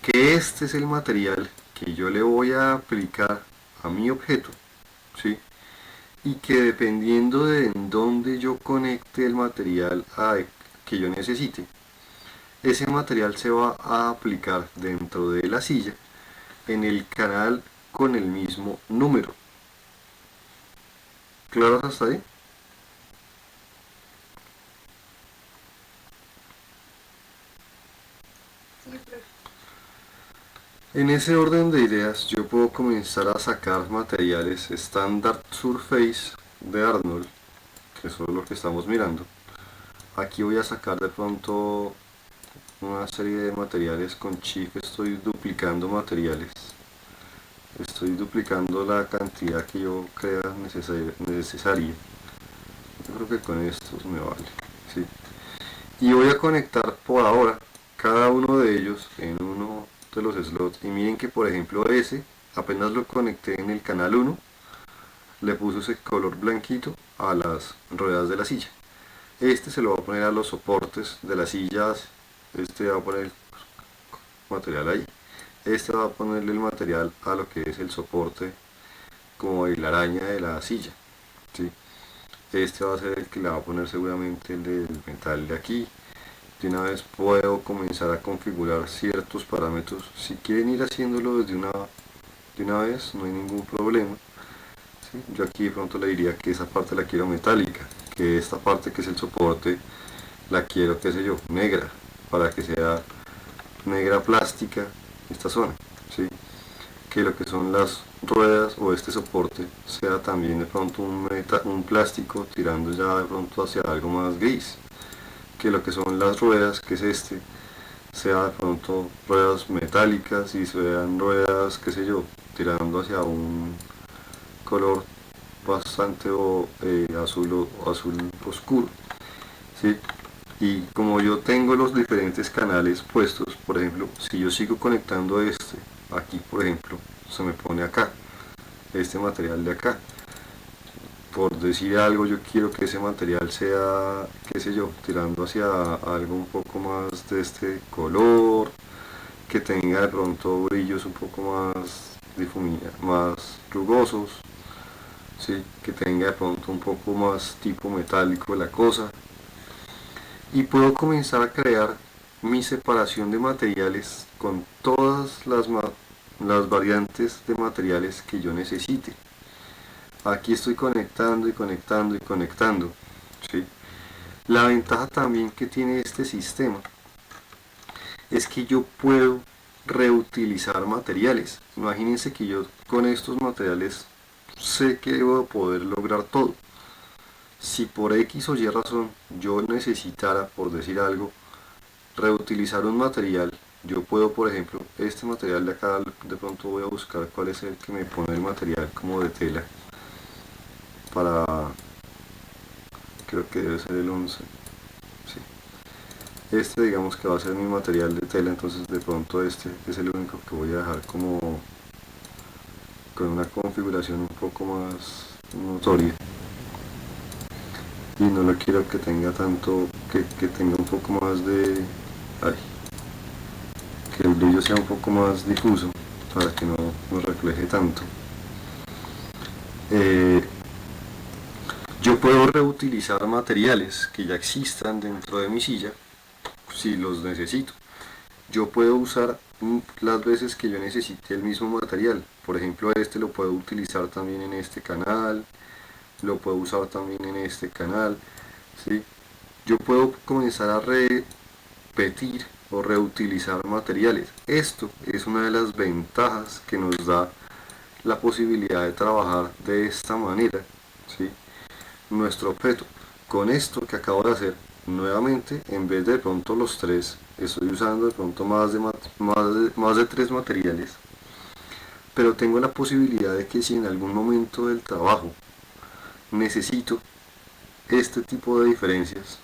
Speaker 1: que este es el material que yo le voy a aplicar a mi objeto, ¿sí? Y que dependiendo de en dónde yo conecte el material que yo necesite, ese material se va a aplicar dentro de la silla en el canal con el mismo número. ¿Claro hasta ahí? En ese orden de ideas yo puedo comenzar a sacar materiales Standard Surface de Arnold, que eso es lo que estamos mirando. Aquí voy a sacar de pronto una serie de materiales con Shift, estoy duplicando materiales. Estoy duplicando la cantidad que yo crea necesaria. Yo creo que con estos me vale, ¿sí? Y voy a conectar por ahora cada uno de ellos en uno de los slots. Y miren que por ejemplo ese, apenas lo conecté en el canal 1, le puse ese color blanquito a las ruedas de la silla. Este se lo va a poner a los soportes de las sillas. Este va a poner el material ahí. Este va a ponerle el material a lo que es el soporte como la araña de la silla, ¿sí? Este va a ser el que le va a poner seguramente el del metal de aquí. De una vez puedo comenzar a configurar ciertos parámetros. Si quieren ir haciéndolo de una vez, no hay ningún problema, ¿sí? Yo aquí de pronto le diría que esa parte la quiero metálica, que esta parte que es el soporte la quiero, qué sé yo, negra, para que sea negra plástica esta zona, ¿sí? Que lo que son las ruedas o este soporte sea también de pronto un plástico tirando ya de pronto hacia algo más gris, que lo que son las ruedas, que es este, sea de pronto ruedas metálicas y sean ruedas, qué sé yo, tirando hacia un color bastante azul o azul oscuro, ¿sí? Y como yo tengo los diferentes canales puestos, por ejemplo, si yo sigo conectando este, aquí por ejemplo, se me pone acá, este material de acá. Por decir algo, yo quiero que ese material sea, qué sé yo, tirando hacia algo un poco más de este color, que tenga de pronto brillos un poco más más rugosos, ¿sí? Que tenga de pronto un poco más tipo metálico la cosa. Y puedo comenzar a crear mi separación de materiales con todas las variantes de materiales que yo necesite. Aquí estoy conectando y conectando y conectando, ¿sí? La ventaja también que tiene este sistema es que yo puedo reutilizar materiales. Imagínense que yo con estos materiales sé que voy a poder lograr todo. Si por X o Y razón yo necesitara, por decir algo, reutilizar un material, yo puedo, por ejemplo, este material de acá, de pronto voy a buscar cuál es el que me pone el material como de tela, para, creo que debe ser el 11, sí. Este digamos que va a ser mi material de tela, entonces de pronto este es el único que voy a dejar como con una configuración un poco más notoria. Y no lo quiero que tenga tanto, que tenga un poco más de, que el brillo sea un poco más difuso para que no refleje tanto. Yo puedo reutilizar materiales que ya existan dentro de mi silla si los necesito. Yo puedo usar las veces que yo necesite el mismo material. Por ejemplo, este lo puedo utilizar también en este canal, lo puedo usar también en este canal, ¿sí? Yo puedo comenzar a repetir o reutilizar materiales. Esto es una de las ventajas que nos da la posibilidad de trabajar de esta manera, ¿sí? Nuestro objeto. Con esto que acabo de hacer, nuevamente, en vez de pronto los tres, estoy usando de pronto más de tres materiales, pero tengo la posibilidad de que si en algún momento del trabajo necesito este tipo de diferencias,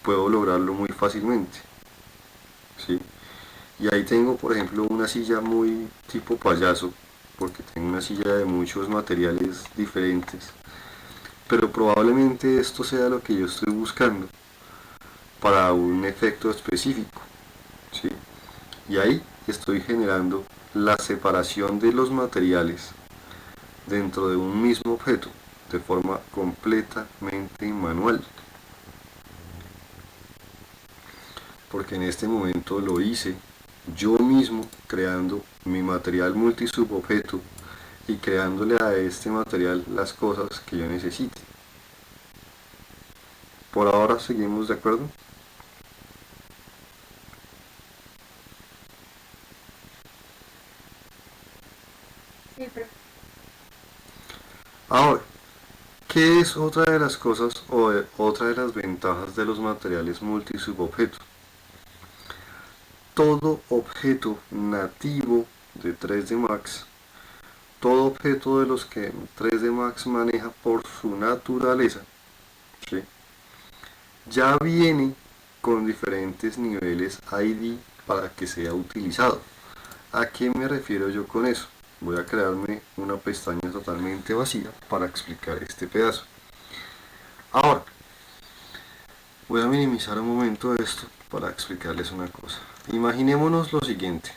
Speaker 1: puedo lograrlo muy fácilmente, ¿sí? Y ahí tengo, por ejemplo, una silla muy tipo payaso, porque tengo una silla de muchos materiales diferentes, pero probablemente esto sea lo que yo estoy buscando para un efecto específico, ¿sí? Y ahí estoy generando la separación de los materiales dentro de un mismo objeto de forma completamente manual, porque en este momento lo hice yo mismo creando mi material multisubobjeto y creándole a este material las cosas que yo necesite. Por ahora seguimos de acuerdo.
Speaker 4: Sí, pero
Speaker 1: Ahora, ¿qué es otra de las cosas otra de las ventajas de los materiales multisubobjeto? Todo objeto nativo de 3D Max, todo objeto de los que 3D Max maneja por su naturaleza, ¿sí?, ya viene con diferentes niveles ID para que sea utilizado. ¿A qué me refiero yo con eso? Voy a crearme una pestaña totalmente vacía para explicar este pedazo. Ahora, voy a minimizar un momento esto para explicarles una cosa. Imaginémonos lo siguiente.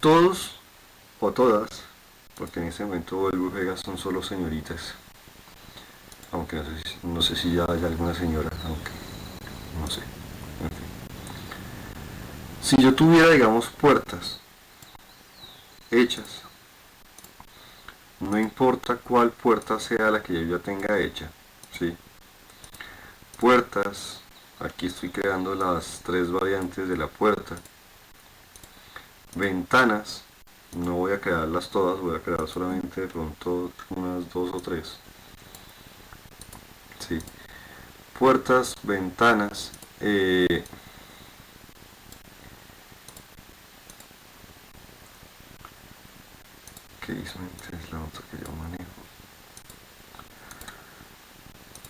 Speaker 1: Todos o todas, porque en este momento vuelvo y juega son solo señoritas, aunque no sé si ya hay alguna señora, aunque no sé. En fin. Si yo tuviera, digamos, puertas hechas, no importa cuál puerta sea la que yo ya tenga hecha, ¿sí? Puertas, aquí estoy creando las tres variantes de la puerta. Ventanas, no voy a crearlas todas, voy a crear solamente de pronto unas 2 o 3. ¿Sí? Puertas, ventanas, ¿qué hizo? Es la otra que yo manejo.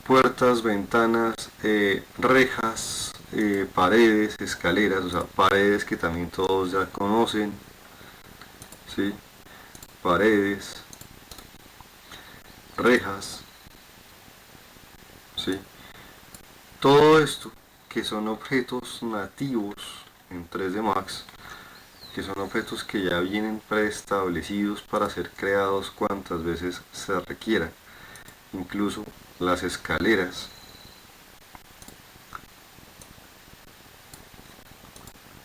Speaker 1: Puertas, ventanas, rejas, paredes, escaleras, o sea, paredes que también todos ya conocen, ¿sí? Paredes, rejas, ¿sí? Todo esto que son objetos nativos en 3D Max, que son objetos que ya vienen preestablecidos para ser creados cuantas veces se requiera. Incluso las escaleras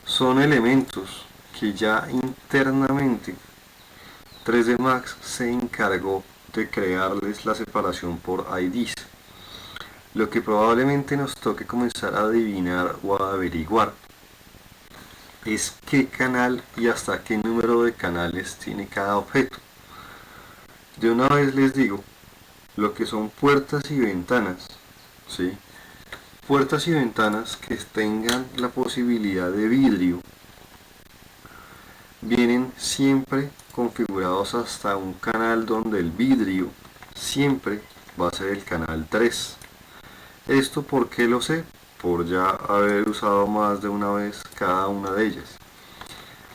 Speaker 1: son elementos que ya internamente 3D Max se encargó de crearles la separación por IDs. Lo que probablemente nos toque comenzar a adivinar o a averiguar es qué canal y hasta qué número de canales tiene cada objeto. De una vez les digo, lo que son puertas y ventanas, ¿sí? Puertas y ventanas que tengan la posibilidad de vidrio vienen siempre configurados hasta un canal donde el vidrio siempre va a ser el canal 3. Esto porque lo sé, por ya haber usado más de una vez cada una de ellas.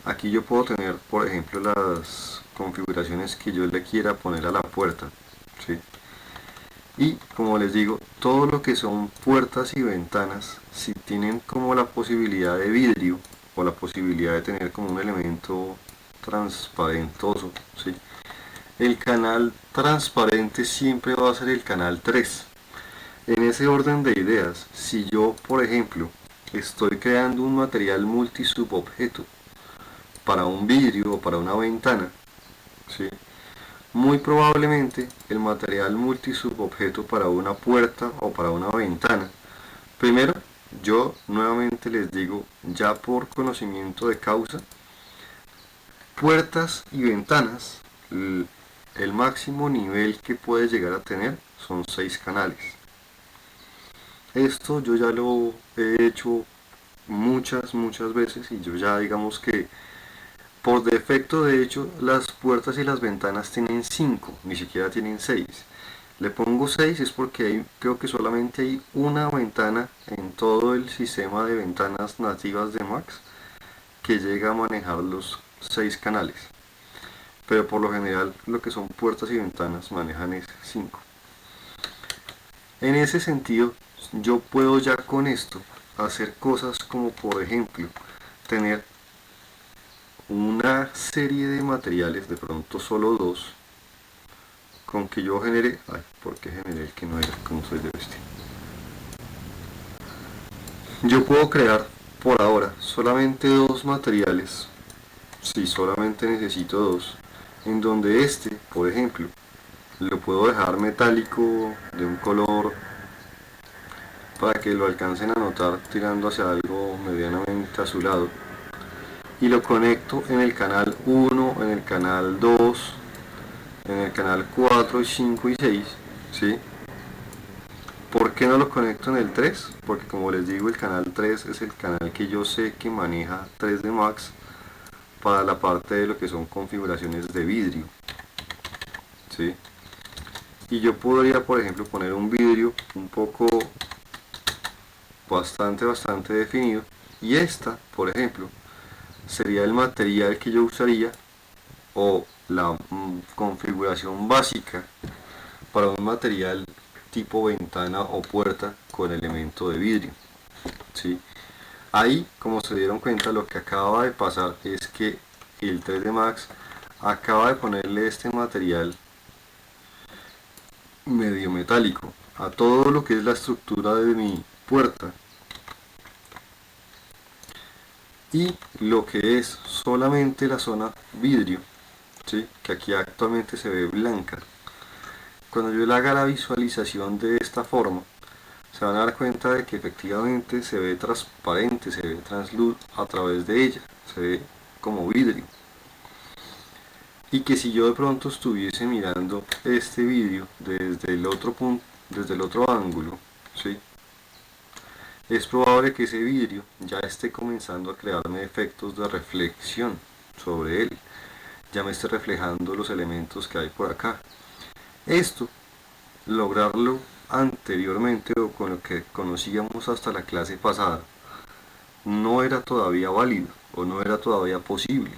Speaker 1: Aquí yo puedo tener, por ejemplo, las configuraciones que yo le quiera poner a la puerta, ¿sí? Y como les digo, todo lo que son puertas y ventanas, si tienen como la posibilidad de vidrio o la posibilidad de tener como un elemento transparentoso, ¿sí?, el canal transparente siempre va a ser el canal 3. En ese orden de ideas, si yo, por ejemplo, estoy creando un material multisubobjeto para un vidrio o para una ventana, ¿sí?, muy probablemente el material multisubobjeto para una puerta o para una ventana, primero, yo nuevamente les digo, ya por conocimiento de causa, puertas y ventanas, el máximo nivel que puede llegar a tener son 6 canales. Esto yo ya lo he hecho muchas veces y yo ya digamos que por defecto, de hecho, las puertas y las ventanas tienen 5, ni siquiera tienen 6. Le pongo 6 es porque creo que solamente hay una ventana en todo el sistema de ventanas nativas de Max que llega a manejar los 6 canales. pero por lo general lo que son puertas y ventanas manejan es 5. En ese sentido, yo puedo ya con esto hacer cosas como, por ejemplo, tener una serie de materiales, de pronto solo 2, con que yo genere... Ay, ¿por qué generé el que no era? Como soy de bestia. Yo puedo crear por ahora solamente 2 materiales, si solamente necesito 2, en donde este, por ejemplo, lo puedo dejar metálico de un color para que lo alcancen a notar tirando hacia algo medianamente azulado, y lo conecto en el canal 1, en el canal 2, en el canal 4, 5 y 6, ¿sí? ¿Por qué no lo conecto en el 3? Porque como les digo, el canal 3 es el canal que yo sé que maneja 3D Max para la parte de lo que son configuraciones de vidrio, ¿sí? Y yo podría, por ejemplo, poner un vidrio un poco bastante definido, y esta, por ejemplo, sería el material que yo usaría, o la configuración básica para un material tipo ventana o puerta con elemento de vidrio, ¿sí? Ahí, como se dieron cuenta, lo que acaba de pasar es que el 3D Max acaba de ponerle este material medio metálico a todo lo que es la estructura de mi puerta, y lo que es solamente la zona vidrio, ¿sí? Que aquí actualmente se ve blanca. Cuando yo le haga la visualización de esta forma, se van a dar cuenta de que efectivamente se ve transparente, se ve transluz a través de ella, se ve como vidrio. Y que si yo de pronto estuviese mirando este vidrio desde el otro punto, desde el otro ángulo, ¿sí? Es probable que ese vidrio ya esté comenzando a crearme efectos de reflexión sobre él, ya me esté reflejando los elementos que hay por acá. Esto, lograrlo anteriormente o con lo que conocíamos hasta la clase pasada, no era todavía válido o no era todavía posible.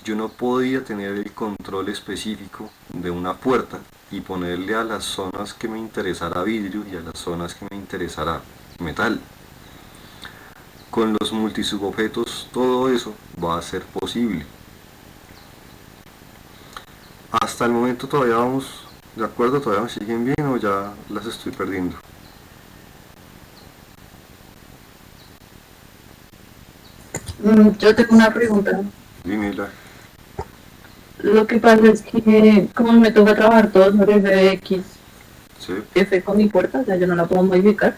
Speaker 1: Yo no podía tener el control específico de una puerta y ponerle a las zonas que me interesara vidrio y a las zonas que me interesara metal. Con los multisubobjetos todo eso va a ser posible. Hasta el momento todavía vamos de acuerdo, todavía me siguen bien o ya las estoy perdiendo.
Speaker 2: Yo tengo una pregunta.
Speaker 1: Dímela.
Speaker 2: Lo que pasa es que como me toca trabajar todo sobre FBX,
Speaker 1: ¿Sí?
Speaker 2: F con mi puerta, o sea, yo no la puedo modificar.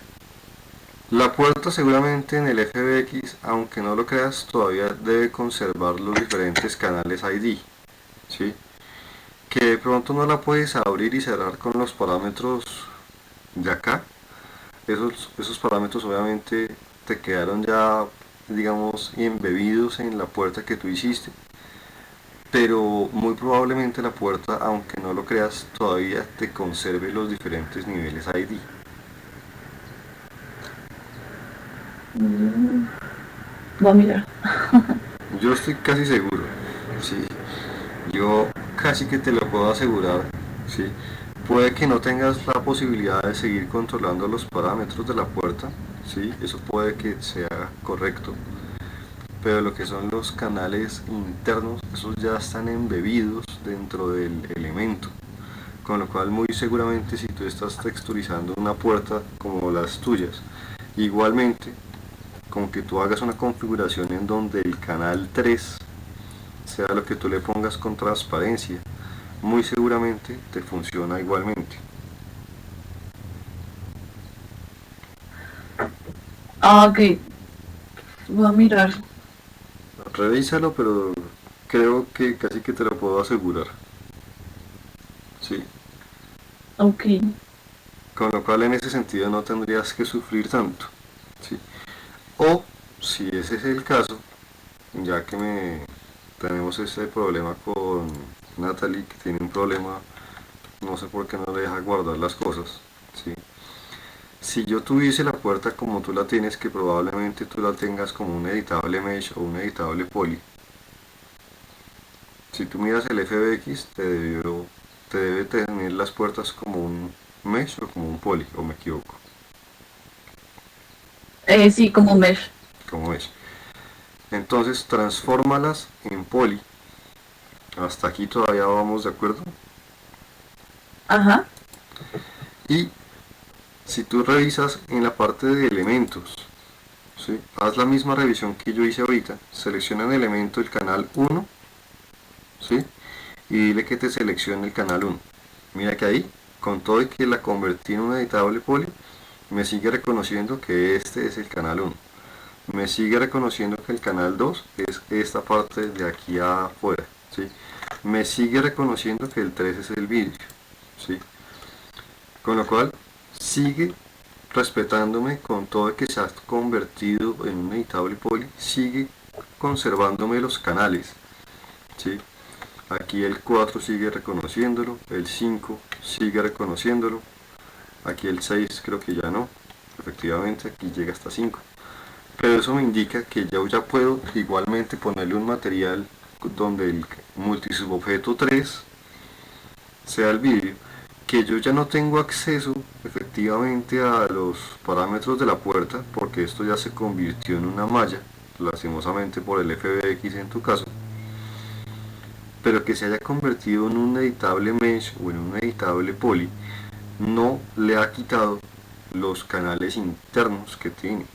Speaker 1: La puerta seguramente en el FBX, aunque no lo creas, todavía debe conservar los diferentes canales ID, ¿sí? Que de pronto no la puedes abrir y cerrar con los parámetros de acá. Esos parámetros obviamente te quedaron ya, digamos, embebidos en la puerta que tú hiciste, pero muy probablemente la puerta, aunque no lo creas, todavía te conserve los diferentes niveles ID.
Speaker 2: Voy a mirar.
Speaker 1: Yo estoy casi seguro, sí. Yo casi que te lo puedo asegurar, sí. Puede que no tengas la posibilidad de seguir controlando los parámetros de la puerta, sí. Eso puede que sea correcto. Pero lo que son los canales internos, esos ya están embebidos dentro del elemento. Con lo cual muy seguramente si tú estás texturizando una puerta como las tuyas, igualmente con que tú hagas una configuración en donde el canal 3 sea lo que tú le pongas con transparencia, muy seguramente te funciona igualmente.
Speaker 2: Ah, ok. Voy a mirar.
Speaker 1: Revísalo, pero creo que casi que te lo puedo asegurar. Sí.
Speaker 2: Ok.
Speaker 1: Con lo cual en ese sentido no tendrías que sufrir tanto, ¿sí? O si ese es el caso, ya que tenemos ese problema con Natalie, que tiene un problema, no sé por qué no le deja guardar las cosas, ¿sí? Si yo tuviese la puerta como tú la tienes, que probablemente tú la tengas como un editable mesh o un editable poly, Si tú miras el FBX, te debe tener las puertas como un mesh o como un poly, o me equivoco,
Speaker 3: Sí, como mesh.
Speaker 1: como mesh. Entonces transfórmalas en poly. Hasta aquí todavía vamos de acuerdo.
Speaker 3: Ajá.
Speaker 1: Y si tú revisas en la parte de elementos, ¿sí? Haz la misma revisión que yo hice ahorita. Selecciona en elemento el canal 1, ¿sí? Y dile que te seleccione el canal 1. Mira que ahí, con todo y que la convertí en un editable poly, me sigue reconociendo que este es el canal 1. Me sigue reconociendo que el canal 2 es esta parte de aquí afuera, ¿sí? Me sigue reconociendo que el 3 es el vidrio, ¿sí? Con lo cual sigue respetándome, con todo y que se ha convertido en un editable poly, sigue conservándome los canales, ¿sí? Aquí el 4 sigue reconociéndolo, el 5 sigue reconociéndolo, aquí el 6 creo que ya no, efectivamente aquí llega hasta 5. Pero eso me indica que yo ya puedo igualmente ponerle un material donde el multisubobjeto 3 sea el vidrio, que yo ya no tengo acceso efectivamente a los parámetros de la puerta, porque esto ya se convirtió en una malla, lastimosamente por el FBX en tu caso, pero que se haya convertido en un editable mesh o en un editable poly, no le ha quitado los canales internos que tiene.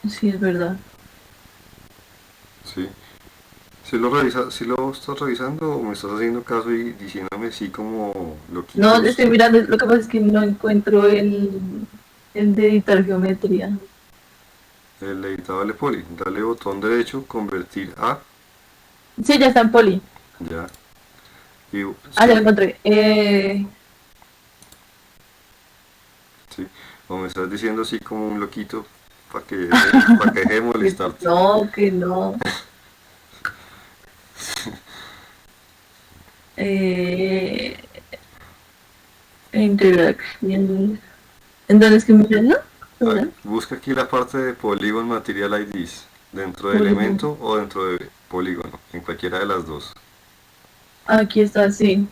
Speaker 3: Sí, es verdad.
Speaker 1: ¿Sí? Si lo estás revisando o me estás haciendo caso y diciéndome sí como lo
Speaker 3: No,
Speaker 1: quites?
Speaker 3: estoy mirando, lo que pasa es que no encuentro el de editar geometría.
Speaker 1: El editable poly, dale botón derecho, convertir a,
Speaker 3: Sí, ya está en poli.
Speaker 1: ya, y
Speaker 3: Ah, ya lo
Speaker 1: sí,
Speaker 3: encontré.
Speaker 1: sí, o me estás diciendo así como un loquito para que deje de molestarte.
Speaker 3: No, que no. Eh, Interaction. ¿En dónde es que mirando?
Speaker 1: Ah,
Speaker 3: ¿Verdad?
Speaker 1: busca aquí la parte de Polygon Material IDs, dentro de
Speaker 3: Polygon.
Speaker 1: elemento o dentro de polígono, en cualquiera de las dos.
Speaker 3: Aquí está, sí.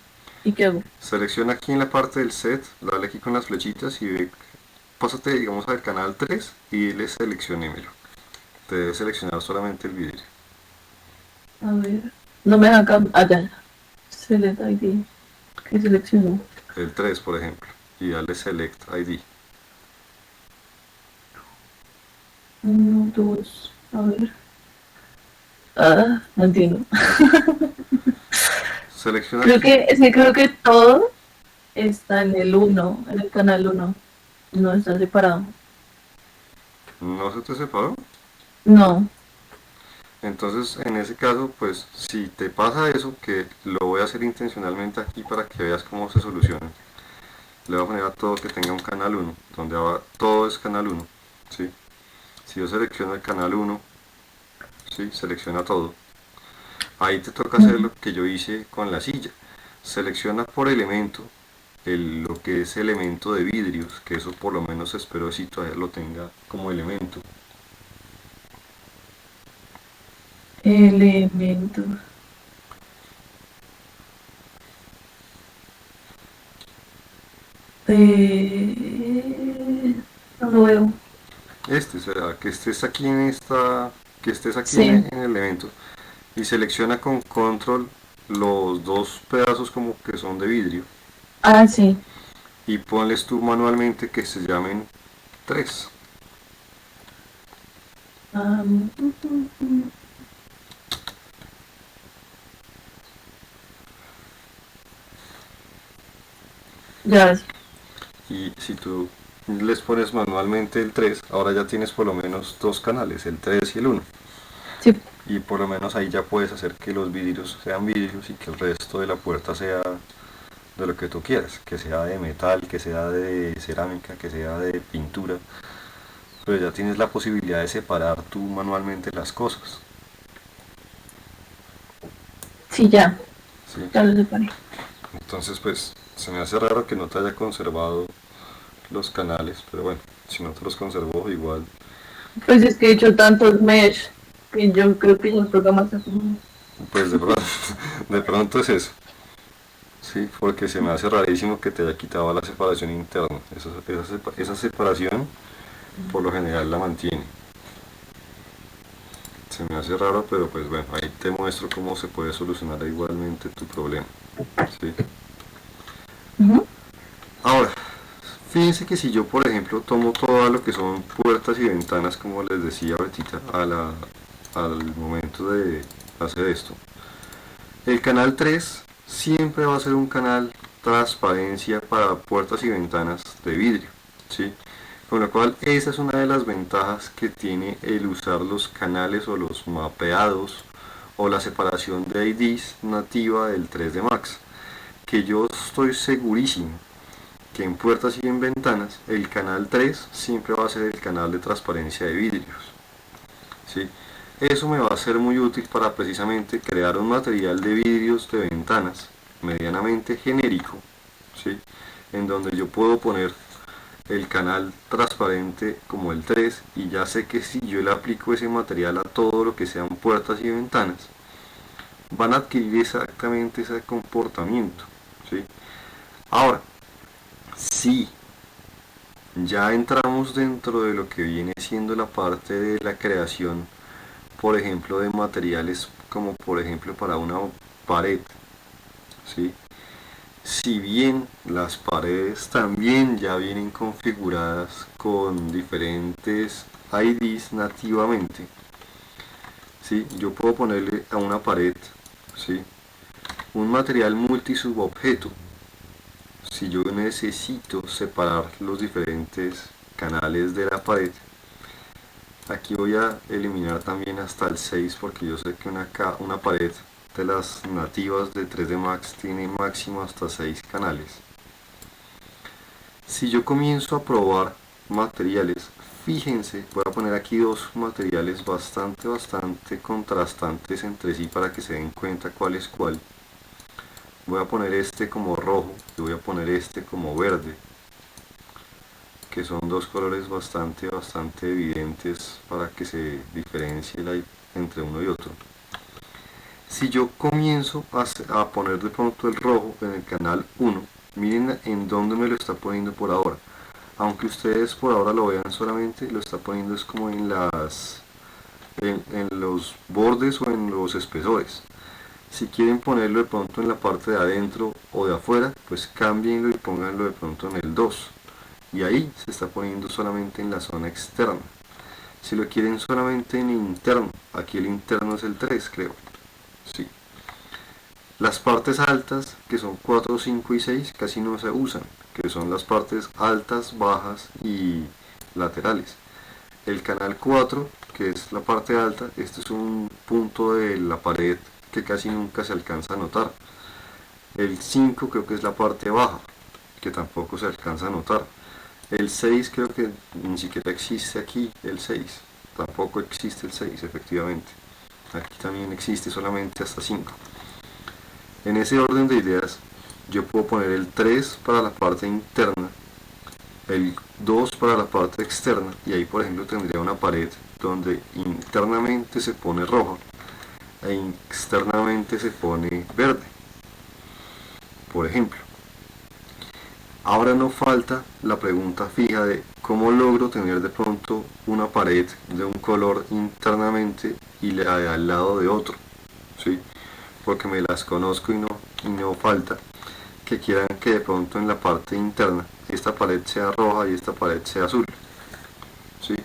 Speaker 3: ¿Y qué hago?
Speaker 1: Selecciona aquí en la parte del set, dale aquí con las flechitas y ve, pásate digamos al canal 3 y le seleccionémelo. Te debe seleccionar solamente el vidrio.
Speaker 3: A ver. No me deja acá. Ah, ya. Select ID. ¿Qué selecciono?
Speaker 1: El 3 por ejemplo, y dale Select ID.
Speaker 3: 1, 2. A ver. Ah, no entiendo.
Speaker 1: Selecciona
Speaker 3: Creo
Speaker 1: aquí,
Speaker 3: creo que todo está en el 1, en el canal 1. No está separado.
Speaker 1: no se te separó.
Speaker 3: No.
Speaker 1: Entonces, en ese caso, pues si te pasa eso, que lo voy a hacer intencionalmente aquí para que veas cómo se soluciona. Le voy a poner a todo que tenga un canal 1, donde todo es canal 1, ¿sí? Si yo selecciono el canal 1, ¿sí? Selecciona todo. Ahí te toca hacer lo que yo hice con la silla. Selecciona por elemento lo que es elemento de vidrios, que eso por lo menos espero si todavía lo tenga como elemento.
Speaker 3: Elemento. No lo veo.
Speaker 1: O sea, que estés aquí en esta, que estés aquí
Speaker 3: Sí.
Speaker 1: en el elemento y selecciona con control los dos pedazos como que son de vidrio
Speaker 3: Ah, sí.
Speaker 1: y ponles tú manualmente que se llamen 3.
Speaker 3: Um, ya.
Speaker 1: Y si tú les pones manualmente el 3, ahora ya tienes por lo menos dos canales, el 3 y el 1.
Speaker 3: Sí.
Speaker 1: Y por lo menos ahí ya puedes hacer que los vidrios sean vidrios y que el resto de la puerta sea de lo que tú quieras, que sea de metal, que sea de cerámica, que sea de pintura, pero ya tienes la posibilidad de separar tú manualmente las cosas,
Speaker 3: Sí, ya.
Speaker 1: ¿sí?
Speaker 3: Ya lo separé.
Speaker 1: Entonces pues se me hace raro que no te haya conservado los canales, pero bueno, si no te los conservó igual
Speaker 3: Pues es que he hecho tantos mesh que yo creo que los programas hacen.
Speaker 1: Pues de pronto es eso. Sí, porque se me hace rarísimo que te haya quitado la separación interna. Esa separación por lo general la mantiene. Se me hace raro, pero pues bueno, ahí te muestro cómo se puede solucionar igualmente tu problema. ¿Sí?
Speaker 3: Ujú.
Speaker 1: Ahora, fíjense que si yo por ejemplo tomo todo lo que son puertas y ventanas, como les decía ahorita, al momento de hacer esto, el canal 3 siempre va a ser un canal transparencia para puertas y ventanas de vidrio, ¿sí? Con lo cual esa es una de las ventajas que tiene el usar los canales o los mapeados o la separación de IDs nativa del 3D Max, que yo estoy segurísimo que en puertas y en ventanas el canal 3 siempre va a ser el canal de transparencia de vidrios, ¿sí? Eso me va a ser muy útil para precisamente crear un material de vidrios de ventanas medianamente genérico, ¿sí? En donde yo puedo poner el canal transparente como el 3 y ya sé que si yo le aplico ese material a todo lo que sean puertas y ventanas, van a adquirir exactamente ese comportamiento, ¿sí? Ahora, si ya entramos dentro de lo que viene siendo la parte de la creación, por ejemplo, de materiales como por ejemplo para una pared, ¿sí? Si bien las paredes también ya vienen configuradas con diferentes IDs nativamente, ¿sí? Yo puedo ponerle a una pared, ¿sí?, un material multisubobjeto. Si yo necesito separar los diferentes canales de la pared, aquí voy a eliminar también hasta el 6 porque yo sé que una pared de las nativas de 3D Max tiene máximo hasta 6 canales. Si yo comienzo a probar materiales, fíjense, voy a poner aquí dos materiales bastante contrastantes entre sí para que se den cuenta cuál es cuál. Voy a poner este como rojo y voy a poner este como verde, que son dos colores bastante evidentes para que se diferencie entre uno y otro. Si yo comienzo a poner de pronto el rojo en el canal 1, miren en dónde me lo está poniendo por ahora. Aunque ustedes por ahora lo vean solamente, lo está poniendo es como en los bordes o en los espesores. Si quieren ponerlo de pronto en la parte de adentro o de afuera, pues cámbienlo y pónganlo de pronto en el 2. Y ahí se está poniendo solamente en la zona externa. Si lo quieren solamente en interno, aquí el interno es el 3, creo. Sí. Las partes altas, que son 4, 5 y 6, casi no se usan, que son las partes altas, bajas y laterales. El canal 4, que es la parte alta, este es un punto de la pared que casi nunca se alcanza a notar. El 5 creo que es la parte baja, que tampoco se alcanza a notar. El 6 creo que ni siquiera existe aquí, el 6. Tampoco existe el 6, efectivamente. Aquí también existe solamente hasta 5. En ese orden de ideas, yo puedo poner el 3 para la parte interna, el 2 para la parte externa, y ahí por ejemplo tendría una pared donde internamente se pone roja e externamente se pone verde, por ejemplo. Ahora no falta la pregunta fija de cómo logro tener de pronto una pared de un color internamente y la de al lado de otro, ¿sí? Porque me las conozco y no falta que quieran que de pronto en la parte interna esta pared sea roja y esta pared sea azul, ¿sí?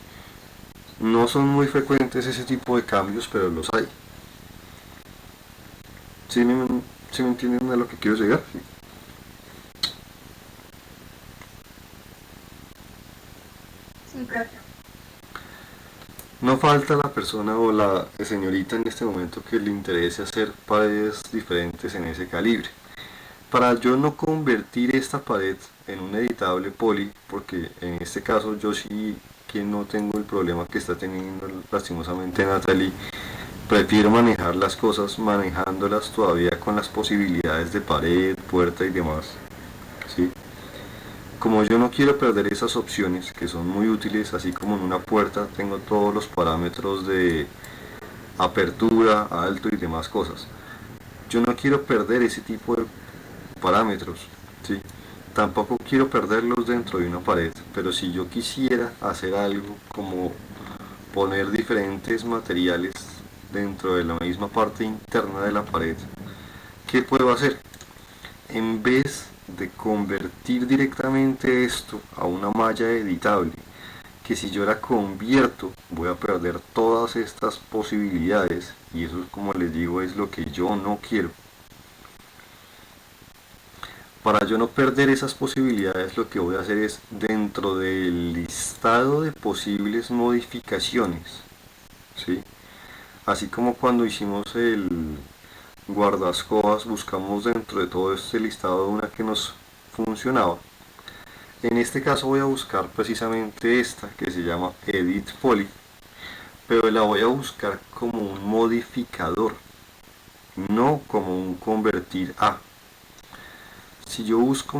Speaker 1: No son muy frecuentes ese tipo de cambios, pero los hay. ¿Sí me entienden a lo que quiero llegar? Sí.
Speaker 4: Sí, claro.
Speaker 1: No falta la persona o la señorita en este momento que le interese hacer paredes diferentes en ese calibre. Para yo no convertir esta pared en un editable poly, porque en este caso yo sí que no tengo el problema que está teniendo lastimosamente Natalie, prefiero manejar las cosas manejándolas todavía con las posibilidades de pared, puerta y demás, ¿sí? Como yo no quiero perder esas opciones que son muy útiles, así como en una puerta tengo todos los parámetros de apertura, alto y demás cosas. Yo no quiero perder ese tipo de parámetros, ¿sí? Tampoco quiero perderlos dentro de una pared, pero si yo quisiera hacer algo como poner diferentes materiales dentro de la misma parte interna de la pared, ¿qué puedo hacer? En vez de convertir directamente esto a una malla editable, que si yo la convierto voy a perder todas estas posibilidades, y eso, como les digo, es lo que yo no quiero. Para yo no perder esas posibilidades, lo que voy a hacer es, dentro del listado de posibles modificaciones, ¿sí? Así como cuando hicimos el guardascobas, buscamos dentro de todo este listado una que nos funcionaba. En este caso voy a buscar precisamente esta, que se llama Edit Poly, pero la voy a buscar como un modificador, no como un convertir a. Si yo busco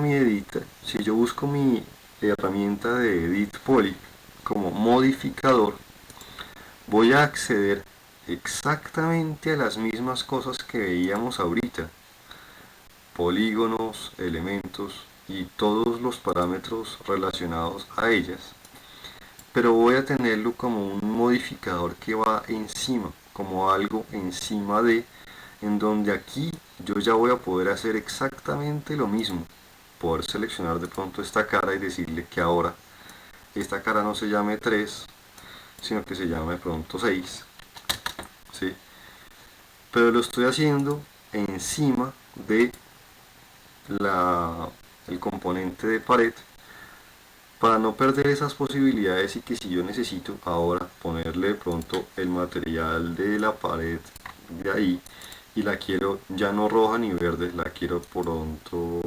Speaker 1: mi herramienta de Edit Poly como modificador, voy a acceder exactamente a las mismas cosas que veíamos ahorita: polígonos, elementos y todos los parámetros relacionados a ellas, pero voy a tenerlo como un modificador que va encima, como algo encima de, en donde aquí yo ya voy a poder hacer exactamente lo mismo, poder seleccionar de pronto esta cara y decirle que ahora esta cara no se llame 3, sino que se llame de pronto 6, ¿sí? Pero lo estoy haciendo encima de el componente de pared, para no perder esas posibilidades, y que si yo necesito ahora ponerle de pronto el material de la pared de ahí, y la quiero ya no roja ni verde, la quiero pronto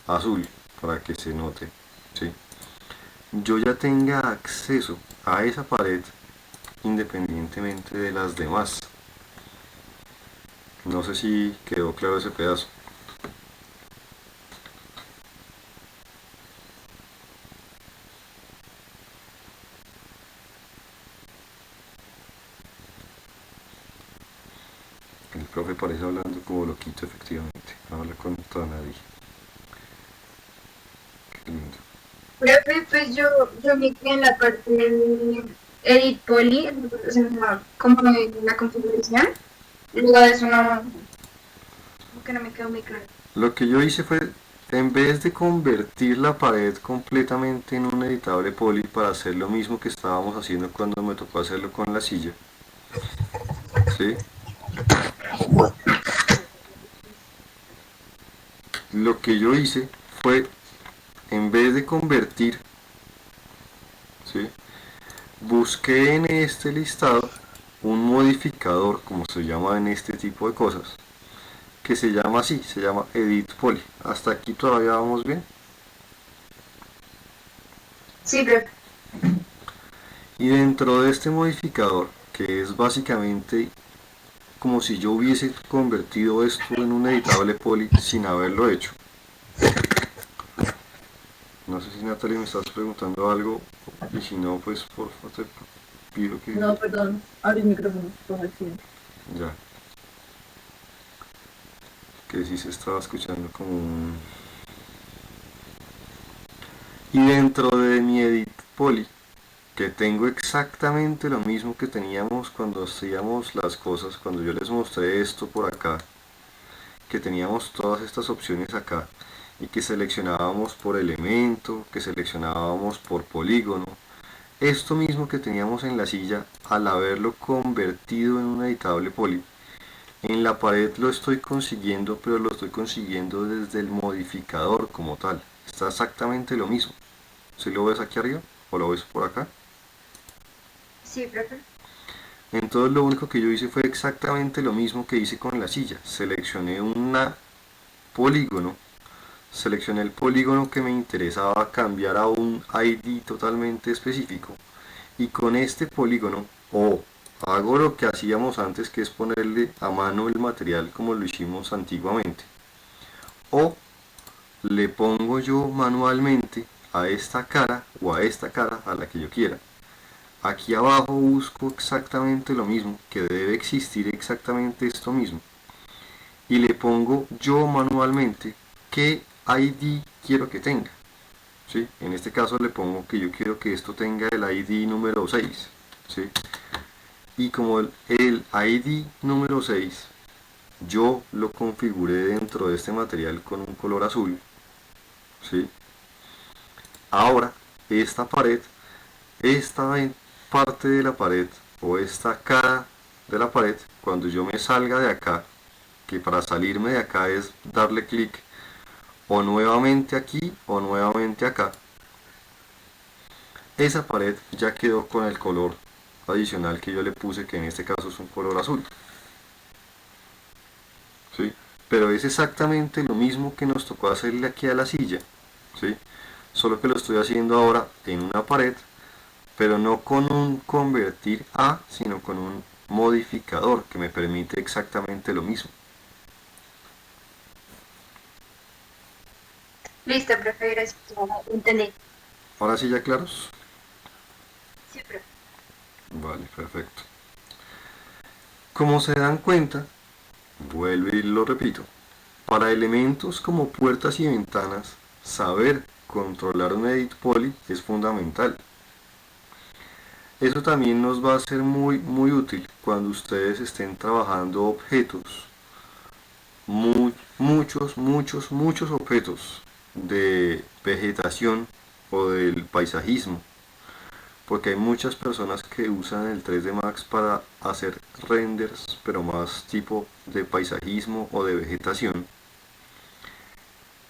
Speaker 1: azul para que se note, ¿sí? Yo ya tenga acceso a esa pared independientemente de las demás. No sé si quedó claro ese pedazo. El profe parece hablando como loquito, efectivamente. Habla con toda nadie. Qué lindo.
Speaker 4: Profe, pues yo me quedé en la parte de Edit Poly, o sea, como en la configuración. Luego de eso no, como que no me quedó muy claro.
Speaker 1: Lo que yo hice fue, en vez de convertir la pared completamente en un editable poly para hacer lo mismo que estábamos haciendo cuando me tocó hacerlo con la silla, ¿sí? Lo que yo hice fue, en vez de convertir, ¿sí?, busqué en este listado un modificador, como se llama en este tipo de cosas, que se llama así, se llama Edit Poly. Hasta aquí todavía vamos bien.
Speaker 4: Sí, profe.
Speaker 1: Y dentro de este modificador, que es básicamente como si yo hubiese convertido esto en un editable poly sin haberlo hecho. No sé si, Natalie, me estás preguntando algo, y si no, pues por favor te pido que...
Speaker 3: No, perdón, abre el micrófono por accidente.
Speaker 1: Ya. Que sí se estaba escuchando como un... Y dentro de mi edit poly, que tengo exactamente lo mismo que teníamos cuando hacíamos las cosas, cuando yo les mostré esto por acá, que teníamos todas estas opciones acá, y que seleccionábamos por elemento, que seleccionábamos por polígono. Esto mismo que teníamos en la silla, al haberlo convertido en un editable poly, en la pared lo estoy consiguiendo, pero lo estoy consiguiendo desde el modificador como tal. Está exactamente lo mismo. ¿Sí lo ves aquí arriba o lo ves por acá?
Speaker 4: Sí, profe.
Speaker 1: Entonces lo único que yo hice fue exactamente lo mismo que hice con la silla. Seleccioné un polígono, seleccioné el polígono que me interesaba cambiar a un ID totalmente específico, y con este polígono hago lo que hacíamos antes, que es ponerle a mano el material como lo hicimos antiguamente, o le pongo yo manualmente a esta cara o a esta cara a la que yo quiera. Aquí abajo busco exactamente lo mismo, que debe existir exactamente esto mismo. Y le pongo yo manualmente qué ID quiero que tenga. ¿Sí? En este caso le pongo que yo quiero que esto tenga el ID número 6. ¿Sí? Y como el ID número 6 yo lo configuré dentro de este material con un color azul, ¿sí? Ahora esta pared, esta parte de la pared o esta cara de la pared, cuando yo me salga de acá, que para salirme de acá es darle clic o nuevamente aquí o nuevamente acá, esa pared ya quedó con el color adicional que yo le puse, que en este caso es un color azul. ¿Sí? Pero es exactamente lo mismo que nos tocó hacerle aquí a la silla, ¿sí? Solo que lo estoy haciendo ahora en una pared, pero no con un convertir a, sino con un modificador que me permite exactamente lo mismo.
Speaker 4: Listo, profe, gracias. Entendí.
Speaker 1: Ahora sí, ya claros.
Speaker 4: Sí, profe.
Speaker 1: Vale, perfecto. Como se dan cuenta, vuelvo y lo repito, para elementos como puertas y ventanas, saber controlar un edit poly es fundamental. Eso también nos va a ser muy útil cuando ustedes estén trabajando objetos, muchos objetos de vegetación o del paisajismo, porque hay muchas personas que usan el 3D Max para hacer renders, pero más tipo de paisajismo o de vegetación.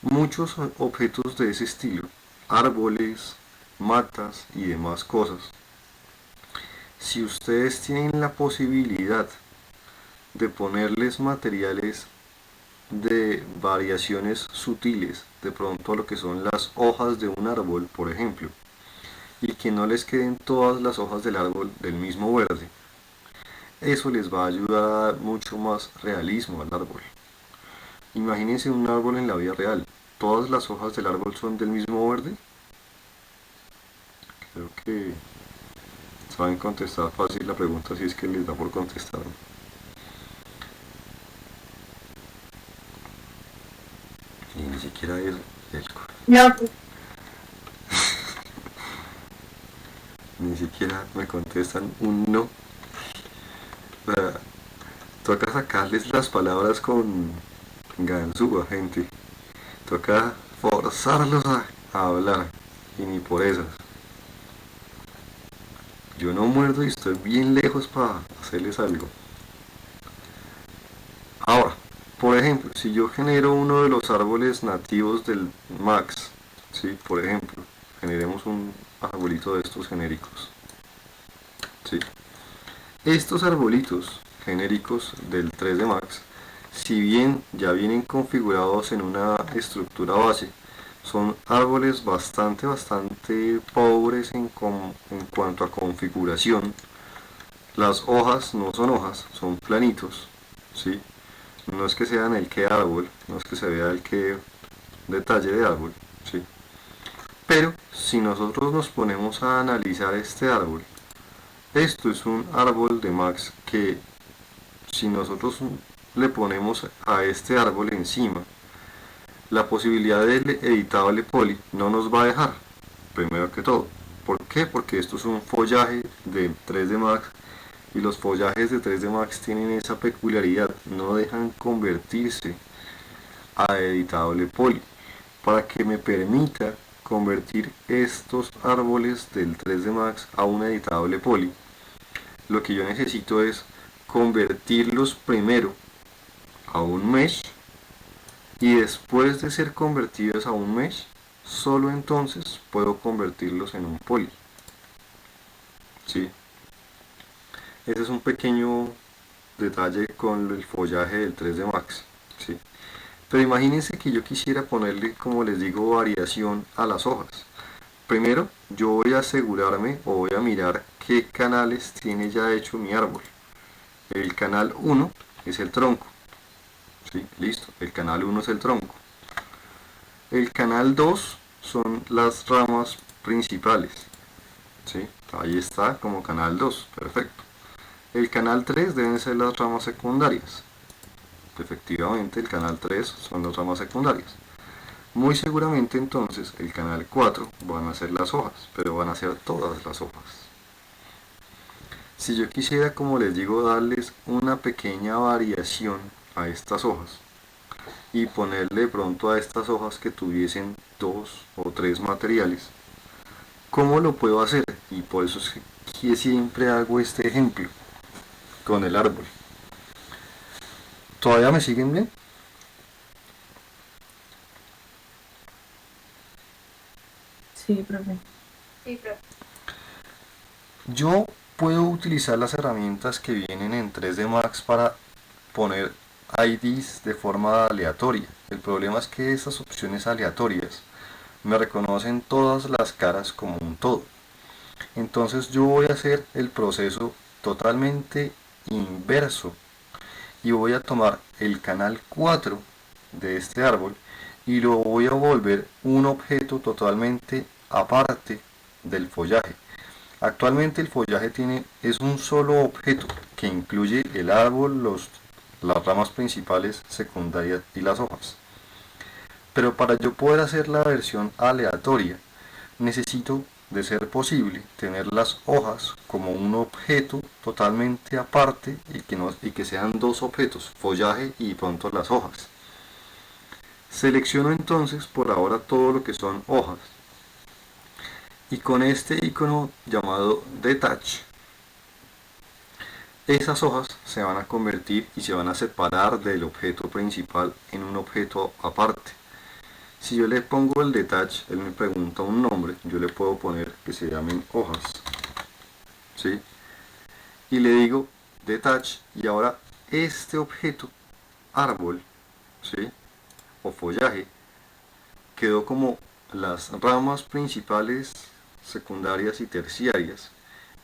Speaker 1: Muchos objetos de ese estilo, árboles, matas y demás cosas. Si ustedes tienen la posibilidad de ponerles materiales de variaciones sutiles, de pronto a lo que son las hojas de un árbol, por ejemplo, y que no les queden todas las hojas del árbol del mismo verde, eso les va a ayudar a dar mucho más realismo al árbol. Imagínense un árbol en la vida real, ¿todas las hojas del árbol son del mismo verde? Creo que saben contestar fácil la pregunta si es que les da por contestar. Y ni siquiera eso.
Speaker 4: No, pues,
Speaker 1: Ni siquiera me contestan un no. O sea, toca sacarles las palabras con ganzúa, gente. Toca forzarlos a hablar. Y ni por esas. Yo no muerdo y estoy bien lejos para hacerles algo. Ahora, por ejemplo, si yo genero uno de los árboles nativos del Max, ¿sí? Por ejemplo, generemos un arbolito de estos genéricos, ¿sí? Estos arbolitos genéricos del 3D Max, si bien ya vienen configurados en una estructura base, son árboles bastante pobres en cuanto a configuración. Las hojas no son hojas, son planitos, ¿sí? No es que sean el que árbol, no es que se vea el que detalle de árbol, ¿sí? Pero si nosotros nos ponemos a analizar este árbol, esto es un árbol de Max que si nosotros le ponemos a este árbol encima la posibilidad del editable poly, no nos va a dejar, primero que todo. ¿Por qué? Porque esto es un follaje de 3D Max y los follajes de 3D Max tienen esa peculiaridad, no dejan convertirse a editable poly. Para que me permita convertir estos árboles del 3D Max a un editable poly, lo que yo necesito es convertirlos primero a un mesh, y después de ser convertidos a un mesh, solo entonces puedo convertirlos en un poly. ¿Sí? Ese es un pequeño detalle con el follaje del 3D Max, ¿sí? Pero imagínense que yo quisiera ponerle, como les digo, variación a las hojas. Primero, yo voy a asegurarme o voy a mirar qué canales tiene ya hecho mi árbol. El canal 1 es el tronco. ¿Sí? Listo, el canal 1 es el tronco. El canal 2 son las ramas principales, ¿sí? Ahí está como canal 2, perfecto. El canal 3 deben ser las ramas secundarias. Efectivamente, el canal 3 son las ramas secundarias. Muy seguramente entonces el canal 4 van a ser las hojas, pero van a ser todas las hojas. Si yo quisiera, como les digo, darles una pequeña variación a estas hojas y ponerle de pronto a estas hojas que tuviesen 2 o 3 materiales, ¿cómo lo puedo hacer? Y por eso es que siempre hago este ejemplo con el árbol. ¿Todavía me siguen bien?
Speaker 3: Sí, profe.
Speaker 4: Sí, pero
Speaker 1: Yo puedo utilizar las herramientas que vienen en 3D Max para poner IDs de forma aleatoria. El problema es que estas opciones aleatorias me reconocen todas las caras como un todo. Entonces yo voy a hacer el proceso totalmente inverso y voy a tomar el canal 4 de este árbol y lo voy a volver un objeto totalmente aparte del follaje. Actualmente el follaje es un solo objeto que incluye el árbol, las ramas principales, secundarias y las hojas. Pero para yo poder hacer la versión aleatoria, necesito, de ser posible, tener las hojas como un objeto totalmente aparte y que sean dos objetos, follaje y pronto las hojas. Selecciono entonces por ahora todo lo que son hojas y con este icono llamado Detach, esas hojas se van a convertir y se van a separar del objeto principal en un objeto aparte. Si yo le pongo el detach, él me pregunta un nombre, yo le puedo poner que se llamen hojas, ¿sí? Y le digo detach y ahora este objeto árbol, ¿sí? O follaje quedó como las ramas principales, secundarias y terciarias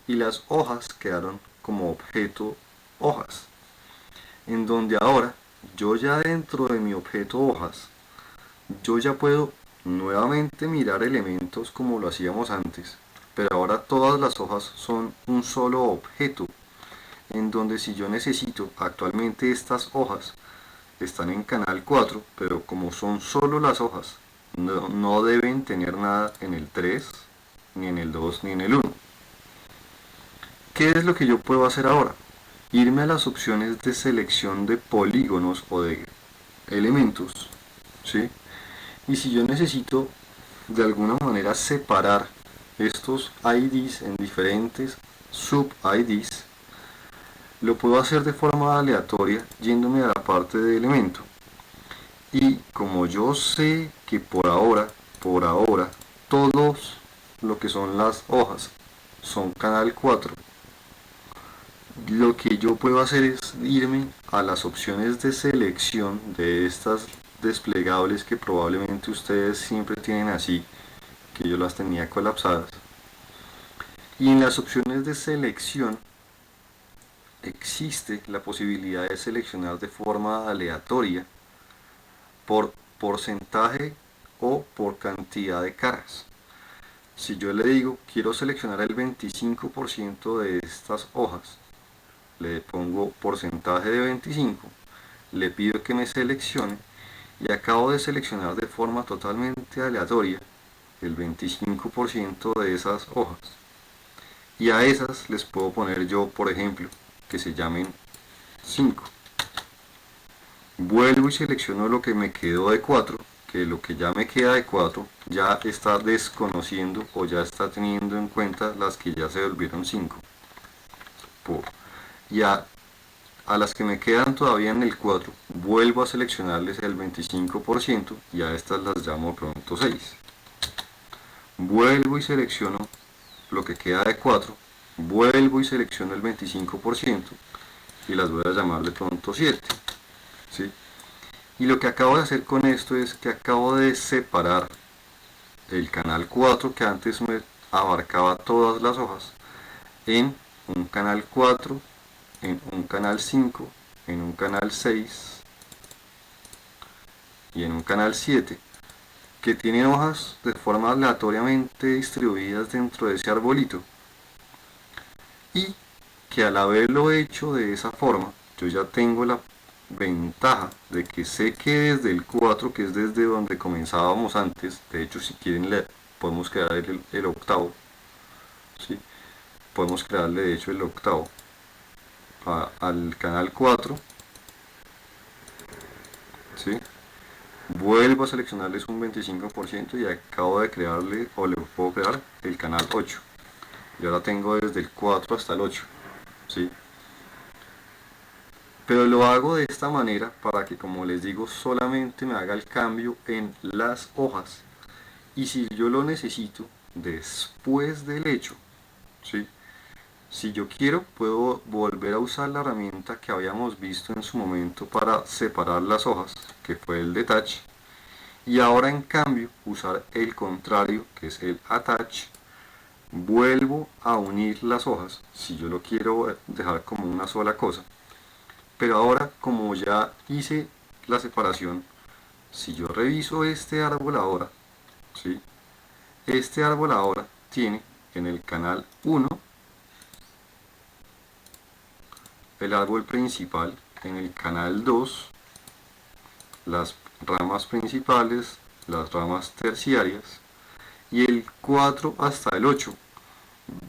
Speaker 1: y las hojas quedaron como objeto hojas, en donde ahora yo ya dentro de mi objeto hojas yo ya puedo nuevamente mirar elementos como lo hacíamos antes, pero ahora todas las hojas son un solo objeto, en donde si yo necesito, actualmente estas hojas están en canal 4, pero como son solo las hojas, no deben tener nada en el 3, ni en el 2, ni en el 1. ¿Qué es lo que yo puedo hacer ahora? Irme a las opciones de selección de polígonos o de elementos, ¿sí? Y si yo necesito de alguna manera separar estos IDs en diferentes sub-IDs, lo puedo hacer de forma aleatoria yéndome a la parte de elemento. Y como yo sé que por ahora, todos lo que son las hojas son canal 4, lo que yo puedo hacer es irme a las opciones de selección de estas desplegables que probablemente ustedes siempre tienen así, que yo las tenía colapsadas, y en las opciones de selección existe la posibilidad de seleccionar de forma aleatoria por porcentaje o por cantidad de caras. Si yo le digo quiero seleccionar el 25% de estas hojas, le pongo porcentaje de 25, le pido que me seleccione y acabo de seleccionar de forma totalmente aleatoria el 25% de esas hojas, y a esas les puedo poner yo, por ejemplo, que se llamen 5. Vuelvo y selecciono lo que me quedó de 4, que lo que ya me queda de 4 ya está desconociendo o ya está teniendo en cuenta las que ya se volvieron 5. Y a las que me quedan todavía en el 4, vuelvo a seleccionarles el 25% y a estas las llamo pronto 6. Vuelvo y selecciono lo que queda de 4, vuelvo y selecciono el 25% y las voy a llamar de pronto 7. ¿Sí? Y lo que acabo de hacer con esto es que acabo de separar el canal 4, que antes me abarcaba todas las hojas, en un canal 4, en un canal 5, en un canal 6 y en un canal 7, que tienen hojas de forma aleatoriamente distribuidas dentro de ese arbolito, y que al haberlo hecho de esa forma, yo ya tengo la ventaja de que sé que desde el 4, que es desde donde comenzábamos antes, de hecho si quieren podemos crear el octavo, ¿sí? Podemos crearle de hecho el octavo al canal 4, ¿sí? Vuelvo a seleccionarles un 25% y acabo de crearle, o le puedo crear el canal 8, y ahora tengo desde el 4 hasta el 8, ¿sí? Pero lo hago de esta manera para que, como les digo, solamente me haga el cambio en las hojas, y si yo lo necesito después del hecho, ¿sí? Si yo quiero, puedo volver a usar la herramienta que habíamos visto en su momento para separar las hojas, que fue el detach, y ahora en cambio usar el contrario, que es el attach. Vuelvo a unir las hojas si yo lo quiero dejar como una sola cosa, pero ahora, como ya hice la separación, si yo reviso este árbol ahora, ¿sí? Este árbol ahora tiene en el canal 1 el árbol principal, en el canal 2 las ramas principales, las ramas terciarias, y el 4 hasta el 8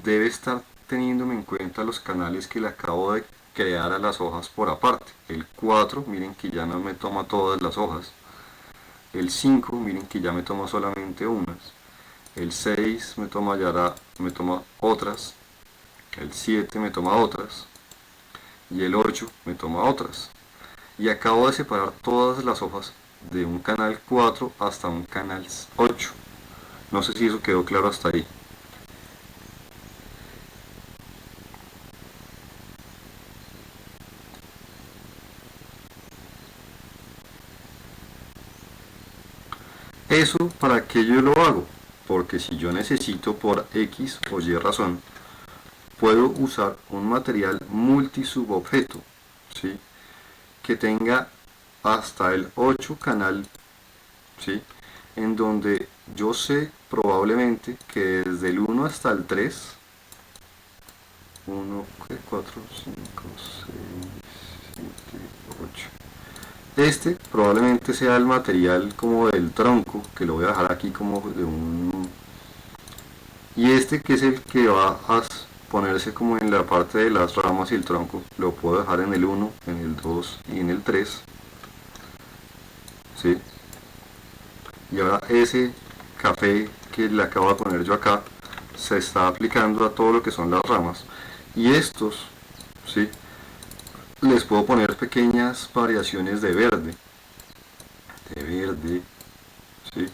Speaker 1: debe estar teniéndome en cuenta los canales que le acabo de crear a las hojas por aparte. El 4, miren que ya no me toma todas las hojas. El 5, miren que ya me toma solamente unas. El 6 me toma otras. El 7 me toma otras. Y el 8 me toma otras. Y acabo de separar todas las hojas de un canal 4 hasta un canal 8. No sé si eso quedó claro hasta ahí. Eso, ¿para qué yo lo hago? Porque si yo necesito por X o Y razón, puedo usar un material multisubobjeto, ¿sí? Que tenga hasta el 8 canal, ¿sí? En donde yo sé probablemente que desde el 1 hasta el 3, 1, 4, 5, 6, 7, 8, este probablemente sea el material como del tronco, que lo voy a dejar aquí como de un... Y este, que es el que va a ponerse como en la parte de las ramas y el tronco, lo puedo dejar en el 1, en el 2 y en el 3, ¿sí? Y ahora ese café que le acabo de poner yo acá se está aplicando a todo lo que son las ramas, y estos, ¿sí? Les puedo poner pequeñas variaciones de verde, ¿sí?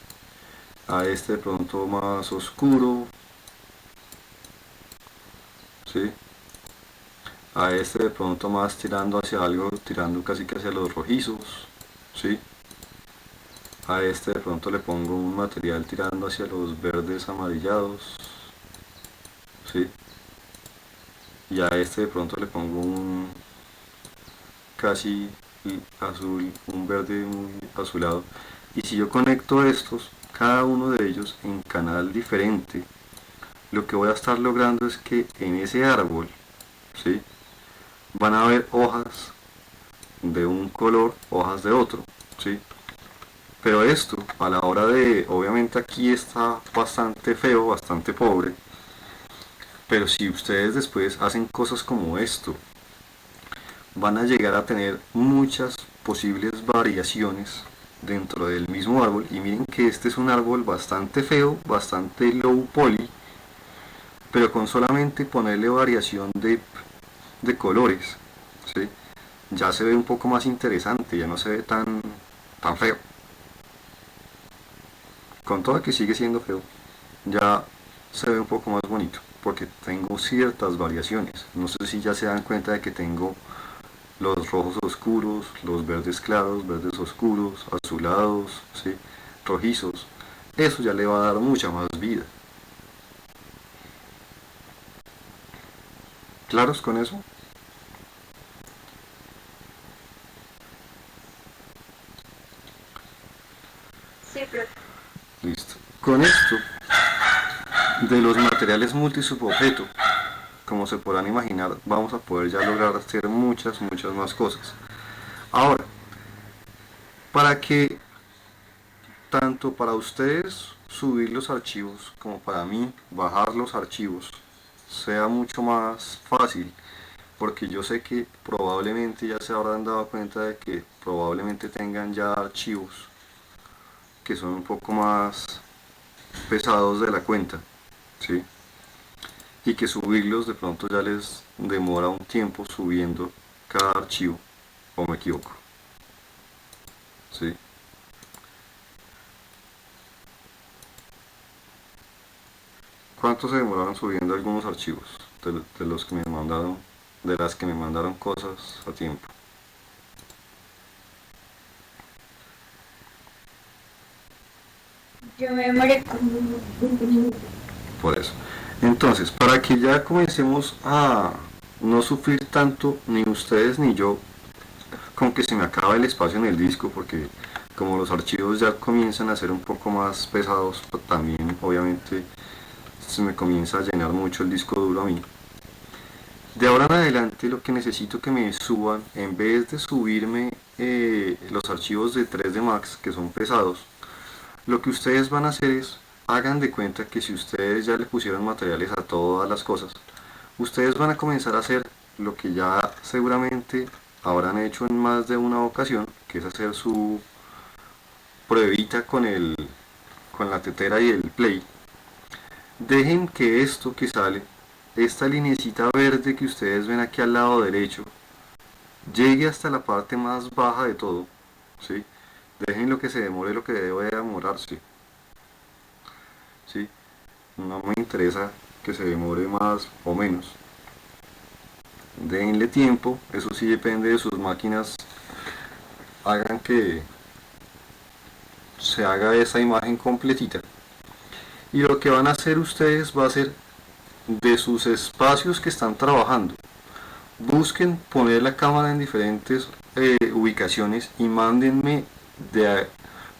Speaker 1: A este de pronto más oscuro, ¿sí? A este de pronto más tirando hacia algo, tirando casi que hacia los rojizos, ¿sí? A este de pronto le pongo un material tirando hacia los verdes amarillados, ¿sí? Y a este de pronto le pongo un casi azul, un verde muy azulado. Y si yo conecto estos, cada uno de ellos en canal diferente, lo que voy a estar logrando es que en ese árbol, ¿sí? Van a haber hojas de un color, hojas de otro, ¿sí? Pero esto, a la hora de, obviamente aquí está bastante feo, bastante pobre, pero si ustedes después hacen cosas como esto, van a llegar a tener muchas posibles variaciones dentro del mismo árbol. Y miren que este es un árbol bastante feo, bastante low poly, pero con solamente ponerle variación de colores, ¿sí? Ya se ve un poco más interesante, ya no se ve tan feo. Con todo que sigue siendo feo, ya se ve un poco más bonito, porque tengo ciertas variaciones. No sé si ya se dan cuenta de que tengo los rojos oscuros, los verdes claros, verdes oscuros, azulados, ¿sí? Rojizos. Eso ya le va a dar mucha más vida. ¿Claros con eso?
Speaker 4: Sí, pero
Speaker 1: Con esto de los materiales multisubobjeto, como se podrán imaginar, vamos a poder ya lograr hacer muchas más cosas. Ahora, para que tanto para ustedes subir los archivos como para mí bajar los archivos sea mucho más fácil, porque yo sé que probablemente ya se habrán dado cuenta de que probablemente tengan ya archivos que son un poco más pesados de la cuenta, ¿sí? Y que subirlos de pronto ya les demora un tiempo subiendo cada archivo, o me equivoco, ¿sí? ¿Cuánto se demoraron subiendo algunos archivos de los que me mandaron, de las que me mandaron cosas a tiempo?
Speaker 4: Yo me demoré como 20 minutos.
Speaker 1: Por eso. Entonces, para que ya comencemos a no sufrir tanto, ni ustedes ni yo, con que se me acaba el espacio en el disco, porque como los archivos ya comienzan a ser un poco más pesados, pues también obviamente se me comienza a llenar mucho el disco duro a mí. De ahora en adelante lo que necesito que me suban, en vez de subirme los archivos de 3D Max, que son pesados, lo que ustedes van a hacer es, hagan de cuenta que si ustedes ya le pusieron materiales a todas las cosas, ustedes van a comenzar a hacer lo que ya seguramente habrán hecho en más de una ocasión, que es hacer su pruebita con la tetera y el play. Dejen que esto que sale, esta linecita verde que ustedes ven aquí al lado derecho, llegue hasta la parte más baja de todo, ¿sí? Déjenlo que se demore lo que debe demorarse, ¿sí? No me interesa que se demore más o menos. Denle tiempo, eso sí depende de sus máquinas. Hagan que se haga esa imagen completita. Y lo que van a hacer ustedes va a ser de sus espacios que están trabajando. Busquen poner la cámara en diferentes ubicaciones y mándenme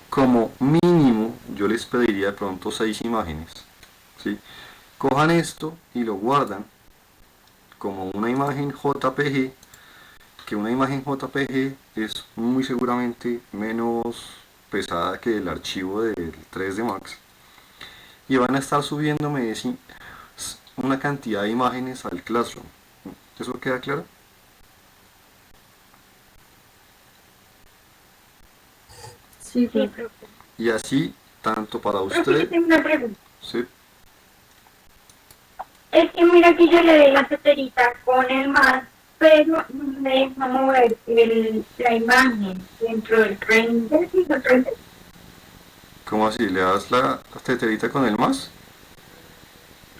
Speaker 1: como mínimo, yo les pediría de pronto 6 imágenes, ¿sí? Cojan esto y lo guardan como una imagen JPG, que una imagen JPG es muy seguramente menos pesada que el archivo del 3D Max, y van a estar subiéndome una cantidad de imágenes al Classroom. ¿Eso queda claro?
Speaker 3: Sí,
Speaker 4: Sí,
Speaker 3: profe.
Speaker 4: profe.
Speaker 1: Y así, tanto para
Speaker 4: Profe, yo
Speaker 1: usted,
Speaker 4: tengo una pregunta.
Speaker 1: ¿sí?
Speaker 4: Es que mira que yo le doy la teterita con el más, pero no me deja mover la imagen dentro del render. ¿Sí lo render?
Speaker 1: ¿Cómo así? ¿Le das la teterita con el más?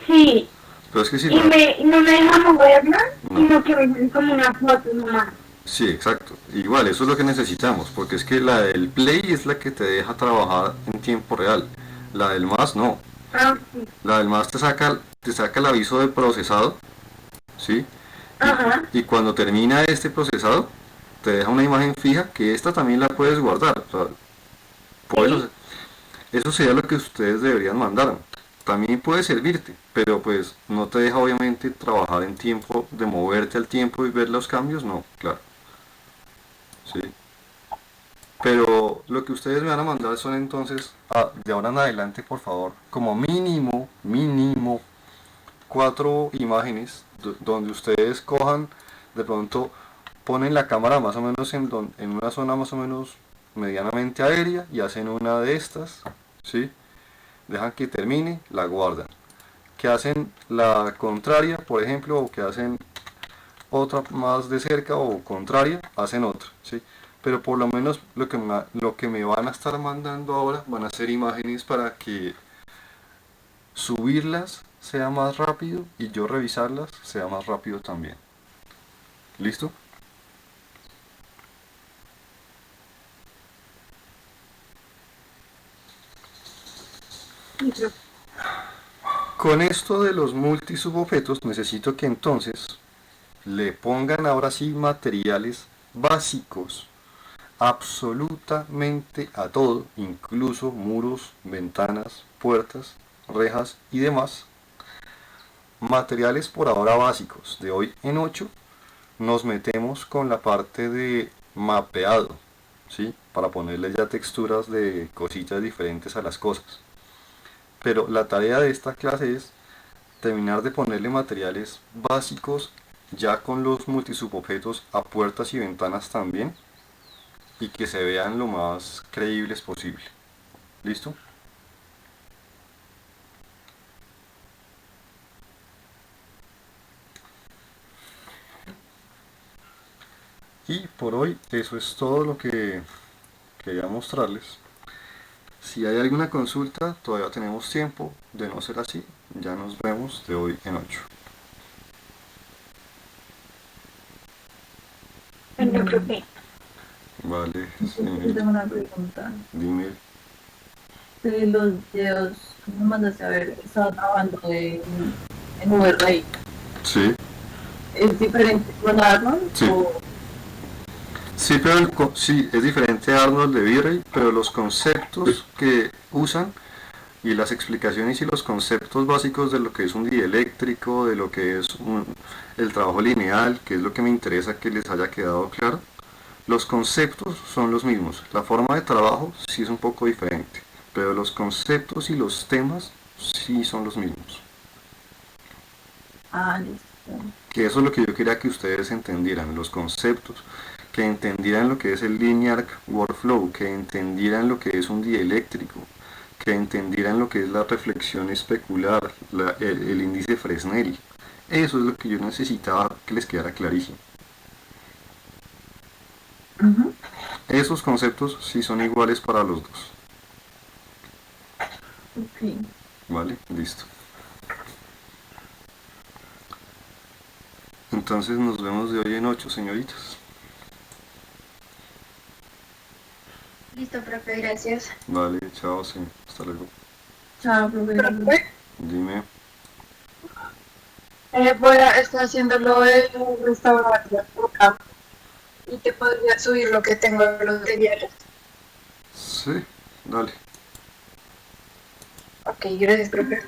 Speaker 4: Sí,
Speaker 1: Pero es que si
Speaker 4: y
Speaker 1: no...
Speaker 4: no me deja moverla,
Speaker 1: No.
Speaker 4: sino que me sale como una foto nomás.
Speaker 1: Sí, exacto. Igual, eso es lo que necesitamos, porque es que la del Play es la que te deja trabajar en tiempo real. La del más no.
Speaker 4: Ah, sí.
Speaker 1: La del más te saca el aviso de procesado, ¿sí?
Speaker 4: Ajá.
Speaker 1: Y cuando termina este procesado, te deja una imagen fija que esta también la puedes guardar. O sea, puedes
Speaker 4: Sí.
Speaker 1: eso sería lo que ustedes deberían mandar. También puede servirte, pero pues no te deja obviamente trabajar en tiempo, de moverte al tiempo y ver los cambios, no, claro. Sí. Pero lo que ustedes me van a mandar son entonces, de ahora en adelante, por favor, como mínimo, 4 imágenes donde ustedes cojan, de pronto ponen la cámara más o menos en una zona más o menos medianamente aérea y hacen una de estas, ¿sí? Dejan que termine, la guardan. Que hacen la contraria, por ejemplo, o que hacen otra más de cerca o contraria, hacen otra, ¿sí? Pero por lo menos lo que me van a estar mandando ahora van a ser imágenes para que subirlas sea más rápido y yo revisarlas sea más rápido también. ¿Listo?
Speaker 4: Sí, profe.
Speaker 1: Con esto de los multisubobjetos necesito que entonces le pongan ahora sí materiales básicos absolutamente a todo, incluso muros, ventanas, puertas, rejas y demás. Materiales por ahora básicos. De hoy en 8 nos metemos con la parte de mapeado, ¿sí? Para ponerle ya texturas de cositas diferentes a las cosas. Pero la tarea de esta clase es terminar de ponerle materiales básicos ya con los multisubobjetos a puertas y ventanas también, y que se vean lo más creíbles posible. ¿Listo? Y por hoy eso es todo lo que quería mostrarles. Si hay alguna consulta, todavía tenemos tiempo. De no ser así, ya nos vemos de hoy en 8.
Speaker 4: Bueno, profe.
Speaker 1: Vale,
Speaker 3: Yo tengo una pregunta.
Speaker 1: dime.
Speaker 3: De los videos que me mandaste a ver, estaba trabajando en VRI.
Speaker 1: Sí,
Speaker 3: ¿Es diferente con Arnold?
Speaker 1: Sí. sí, pero sí, es diferente a Arnold de V-Ray, pero los conceptos que usan y las explicaciones y los conceptos básicos de lo que es un dieléctrico, de lo que es el trabajo lineal, que es lo que me interesa que les haya quedado claro, los conceptos son los mismos. La forma de trabajo sí es un poco diferente, pero los conceptos y los temas sí son los mismos.
Speaker 3: Ah, listo.
Speaker 1: Que eso es lo que yo quería que ustedes entendieran, los conceptos, que entendieran lo que es el linear workflow, que entendieran lo que es un dieléctrico, que entendieran lo que es la reflexión especular, el índice Fresnel. Eso es lo que yo necesitaba que les quedara clarísimo.
Speaker 3: Ujú.
Speaker 1: Esos conceptos sí son iguales para los dos.
Speaker 3: Ok.
Speaker 1: Vale, listo. Entonces nos vemos de hoy en 8, señoritas.
Speaker 4: Listo, profe, gracias.
Speaker 1: Vale, chao, sí. Hasta luego.
Speaker 3: Chao, profe.
Speaker 4: Profe,
Speaker 1: Dime.
Speaker 5: Voy a estar haciendo lo del restaurante acá y te podría subir lo que tengo de los materiales.
Speaker 1: Sí, dale.
Speaker 5: Ok, gracias, profe.